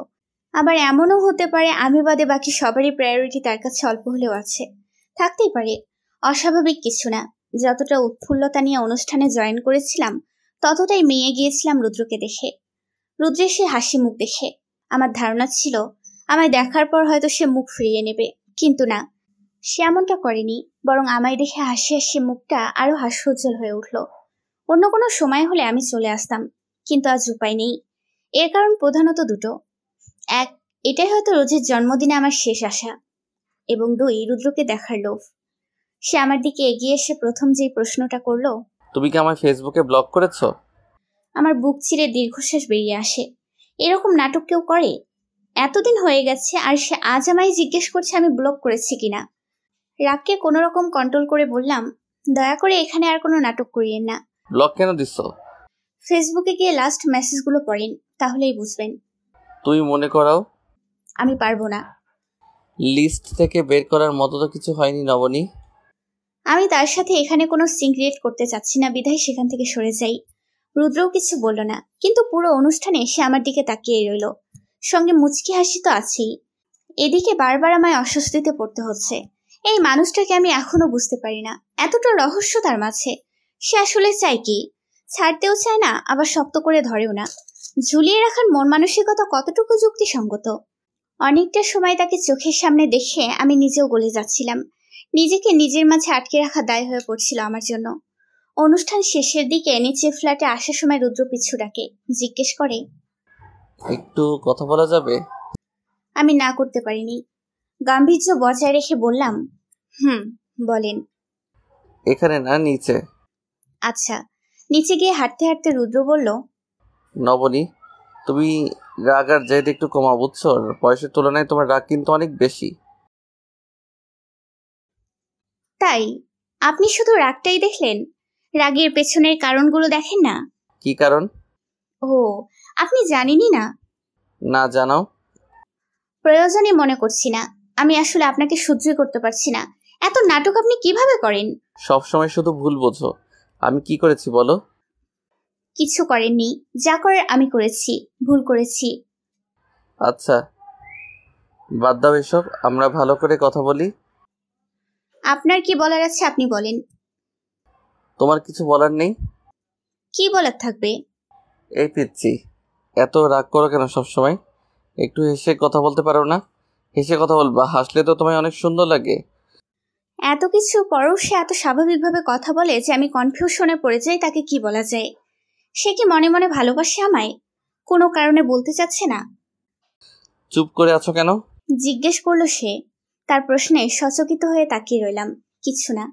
আবার এমনও হতে পারে আমি বাদে বাকি সবারই প্রায়োরিটি তার কাছে অল্প হলেও আছে। থাকতেই পারে, অস্বাভাবিক কিছু না। যতটা উৎফুল্লতা নিয়ে অনুষ্ঠানে জয়েন করেছিলাম, ততটাই মেয়ে গিয়েছিলাম রুদ্রকে দেখে, রুদ্রের সে হাসি মুখ দেখে। আমার ধারণা ছিল আমায় দেখার পর হয়তো সে মুখ ফিরিয়ে নেবে, কিন্তু না, সে এমনটা করেনি। বরং আমায় দেখে হাসি হাসি মুখটা আরো হাস্যোজ্জ্বল হয়ে উঠল। অন্য কোনো সময় হলে আমি চলে আসতাম, কিন্তু আজ উপায় নেই। এর কারণ প্রধানত দুটো। এক, এটাই হয়তো রোজের জন্মদিনে আমার শেষ আশা। এবং 2, রুদ্রকে দেখার লোভ। সে আমার দিকে এগিয়ে এসে প্রথম যেই প্রশ্নটা করলো, তুমি কি আমার ফেসবুকে ব্লক করেছো? আমার বুক চিরে দীর্ঘশ্বাস বেরিয়ে আসে। এরকম নাটক কেউ করে? এতদিন হয়ে গেছে আর সে আজ আমায় জিজ্ঞেস করছে আমি ব্লক করেছি কিনা। রাগকে কোনো রকম কন্ট্রোল করে বললাম, দয়া করে এখানে আর কোনো নাটক করিয়েন না। ব্লক কেন দিছো? ফেসবুকে গিয়ে লাস্ট মেসেজগুলো পড়েন, তাহলেই বুঝবেন। তুমি মনে করাও। আমি পারবো না। লিস্ট থেকে বের করার মতো তো কিছু হয়নি নবনী। আমি তার সাথে এখানে কোনো সিন ক্রিয়েট করতে চাচ্ছি না, বিধায় সেখান থেকে সরে যাই। রুদ্রও কিছু বলল না, কিন্তু পুরো অনুষ্ঠানে সে আমার দিকে তাকিয়ে রইল, সঙ্গে মুচকি হাসি তো আছেই। এদিকে বারবার আমায় অস্বস্তিতে পড়তে হচ্ছে। এই মানুষটাকে আমি এখনো বুঝতে পারি না, এতটা রহস্য তার মাঝে। সে আসলে চায় কি? ছাড়তেও চায় না, আবার শক্ত করে ধরেও না। ঝুলিয়ে রাখার মন মানসিকতা কতটুকু যুক্তিসঙ্গত? অনেকটা সময় তাকে চোখের সামনে দেখে আমি নিজেও গলে যাচ্ছিলাম। নিজেকে নিজের মাঝে আটকে রাখা দায় হয়ে পড়ছিল আমার জন্য। অনুষ্ঠান শেষের দিকে নিচে ফ্ল্যাটে আসার সময় রুদ্র পিছু ডাকে, জিজ্ঞেস করে, একটু কথা বলা যাবে? আমি না করতে পারিনি। গাম্ভীর্য বজায় রেখে বললাম, বলেন। এখানে না, নিচে। আচ্ছা। নিচে গিয়ে হাঁটতে হাঁটতে রুদ্র বলল, নবনী, তুমি রাগ আর জেদ একটু কমা, বুঝছো? বয়সের তুলনায় তোমার রাগ কিন্তু অনেক বেশি। তাই? আপনি শুধু রাগটাই দেখলেন, রাগের পেছনের কারণগুলো দেখেন না? কি কারণ? ও, আপনি জানেনই না? না, জানাও। প্রয়োজনই মনে করছি না। আমি আসলে আপনাকে সহ্যই করতে পারছি না। এত নাটক আপনি কিভাবে করেন? সবসময় শুধু ভুল বোঝো। আমি কি করেছি বলো? কিছু করেননি। যা করার আমি করেছি। ভুল করেছি। আচ্ছা, বাদ দাও এসব, আমরা ভালো করে কথা বলি। আপনার কি বলার আছে আপনি বলেন। তোমার কিছু বলার নেই? কি বলার থাকবে? এই পিচ্ছি, এত রাগ করো কেন সবসময়? একটু হেসে কথা বলতে পারো না? হেসে কথা বলবা, হাসলে তো তোমায় অনেক সুন্দর লাগে। এত কিছু পরেও সে এত স্বাভাবিকভাবে কথা বলে যে আমি কনফিউশনে পড়ে যাই। তাকে কি বলা যায়? সে কি মনে মনে ভালোবাসে আমায়? কোনো কারণে বলতে চাচ্ছে না? চুপ করে আছো কেন? জিজ্ঞেস করলো সে। তার প্রশ্নে সচকিত হয়ে তাকিয়ে রইলাম। কিছু না।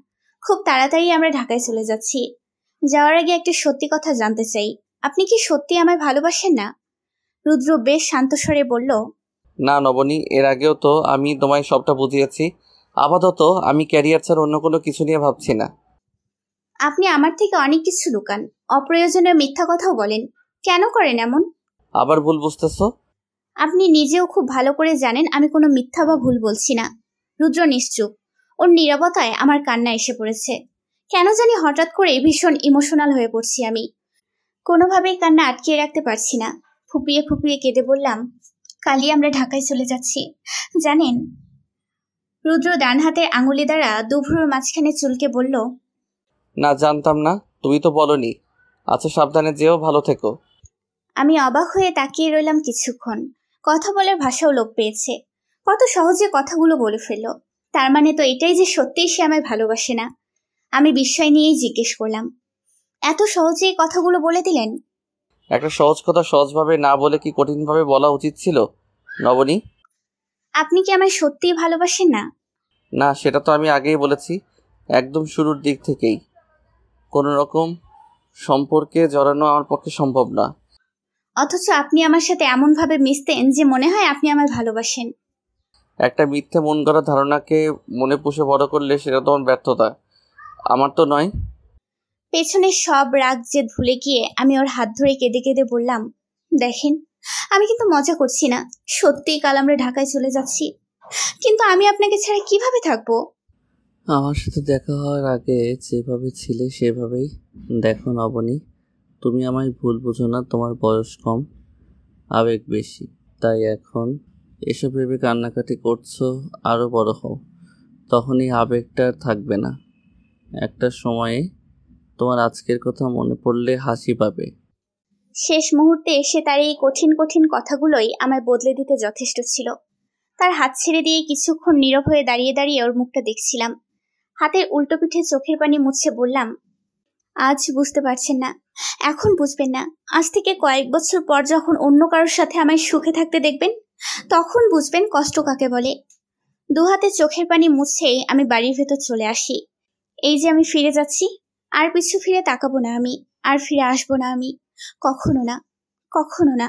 খুব তাড়াতাড়ি আমরা ঢাকায় চলে যাচ্ছি। যাওয়ার আগে একটা সত্যি কথা জানতে চাই, আপনি কি সত্যি আমায় ভালোবাসেন না? রুদ্র বেশ শান্ত স্বরে বলল, না নবনী, এর আগেও তো আমি তোমায় সবটা বুঝিয়েছি। আপাতত আমি ক্যারিয়ার ছাড়া অন্য কোনো কিছু নিয়ে ভাবছি না। আপনি আমার থেকে অনেক কিছু লুকান, অপ্রয়োজনীয় মিথ্যা কথাও বলেন। কেন করেন এমন? আবার ভুল বুঝতেছো? আপনি নিজেও খুব ভালো করে জানেন আমি কোনো মিথ্যা বা ভুল বলছি না। রুদ্র নিশ্চুপ। ওর নীরবতায় আমার কান্না এসে পড়েছে। কেন জানি হঠাৎ করে ভীষণ ইমোশনাল হয়ে পড়ছি আমি। কোনোভাবেই কান্না আটকিয়ে রাখতে পারছি না। ফুপিয়ে ফুপিয়ে কেঁদে বললাম, কালই আমরা ঢাকায় চলে যাচ্ছি, জানেন? রুদ্র ডান হাতের আঙুলি দ্বারা দুভ্রুর মাঝখানে চুলকে বলল, না, জানতাম না, তুমি তো বলনি। আচ্ছা, সাবধানে যেও, ভালো থেকো। আমি অবাক হয়ে তাকিয়ে রইলাম কিছুক্ষণ। কথা বলার ভাষাও লোপ পেয়েছে। কত সহজে কথাগুলো বলে ফেলল। তার মানে তো এটাই যে সত্যিই সে আমায় ভালোবাসে না। আমি বিস্ময় নিয়েই জিজ্ঞেস করলাম, এত সহজেই কথাগুলো বলে দিলেন? একটা সহজ কথা সহজভাবে না বলে কি কঠিনভাবে বলা উচিত ছিল নবনী? আপনি কি আমায় সত্যিই ভালোবাসেন না? না, সেটা তো আমি আগেই বলেছি, একদম শুরুর দিক থেকেই। কোনো রকম সম্পর্কে জড়ানো আমার পক্ষে সম্ভব না। অথচ আপনি আমার সাথে এমনভাবে মিশতেন যে মনে হয় আপনি আমায় ভালোবাসেন। একটা মিথ্যে মন গড়া ধারণাকে মনে পুষে বড় করলে সেটা তোমার ব্যর্থতা, আমার তো নয়। পেছনের সব রাগ যে ভুলে গিয়ে আমি ওর হাত ধরে কেঁদে কেঁদে বললাম, দেখেন, আমি কিন্তু মজা করছি না। সত্যিই কাল আমরা ঢাকায় চলে যাচ্ছি। কিন্তু আমি আপনাকে ছাড়া কিভাবে থাকবো? আমার সাথে দেখা হওয়ার আগে যেভাবে ছিলে সেভাবেই দেখো নবনী। তুমি আমায় ভুল বুঝো না, তোমার বয়স কম, আবেগ বেশি। তাই এখন এসব ভেবে কান্নাকাটি করছো, আরও বড় হও, তখনই আবেগটা আর থাকবে না। একটা সময়ে তোমার আজকের কথা মনে পড়লে হাসি পাবে। শেষ মুহূর্তে এসে তার এই কঠিন কঠিন কথাগুলোই আমায় বদলে দিতে যথেষ্ট ছিল। তার হাত ছেড়ে দিয়ে কিছুক্ষণ নীরব হয়ে দাঁড়িয়ে দাঁড়িয়ে ওর মুখটা দেখছিলাম। হাতের উল্টো পিঠে চোখের পানি মুছে বললাম, আজ বুঝতে পারছেন না, এখন বুঝবেন না। আজ থেকে কয়েক বছর পর যখন অন্য কারোর সাথে আমায় সুখে থাকতে দেখবেন, তখন বুঝবেন কষ্ট কাকে বলে। দুহাতে চোখের পানি মুছেই আমি বাড়ির ভেতর চলে আসি। এই যে আমি ফিরে যাচ্ছি, আর পিছু ফিরে তাকাবো না আমি, আর ফিরে আসবো না আমি, কখনো না, কখনো না।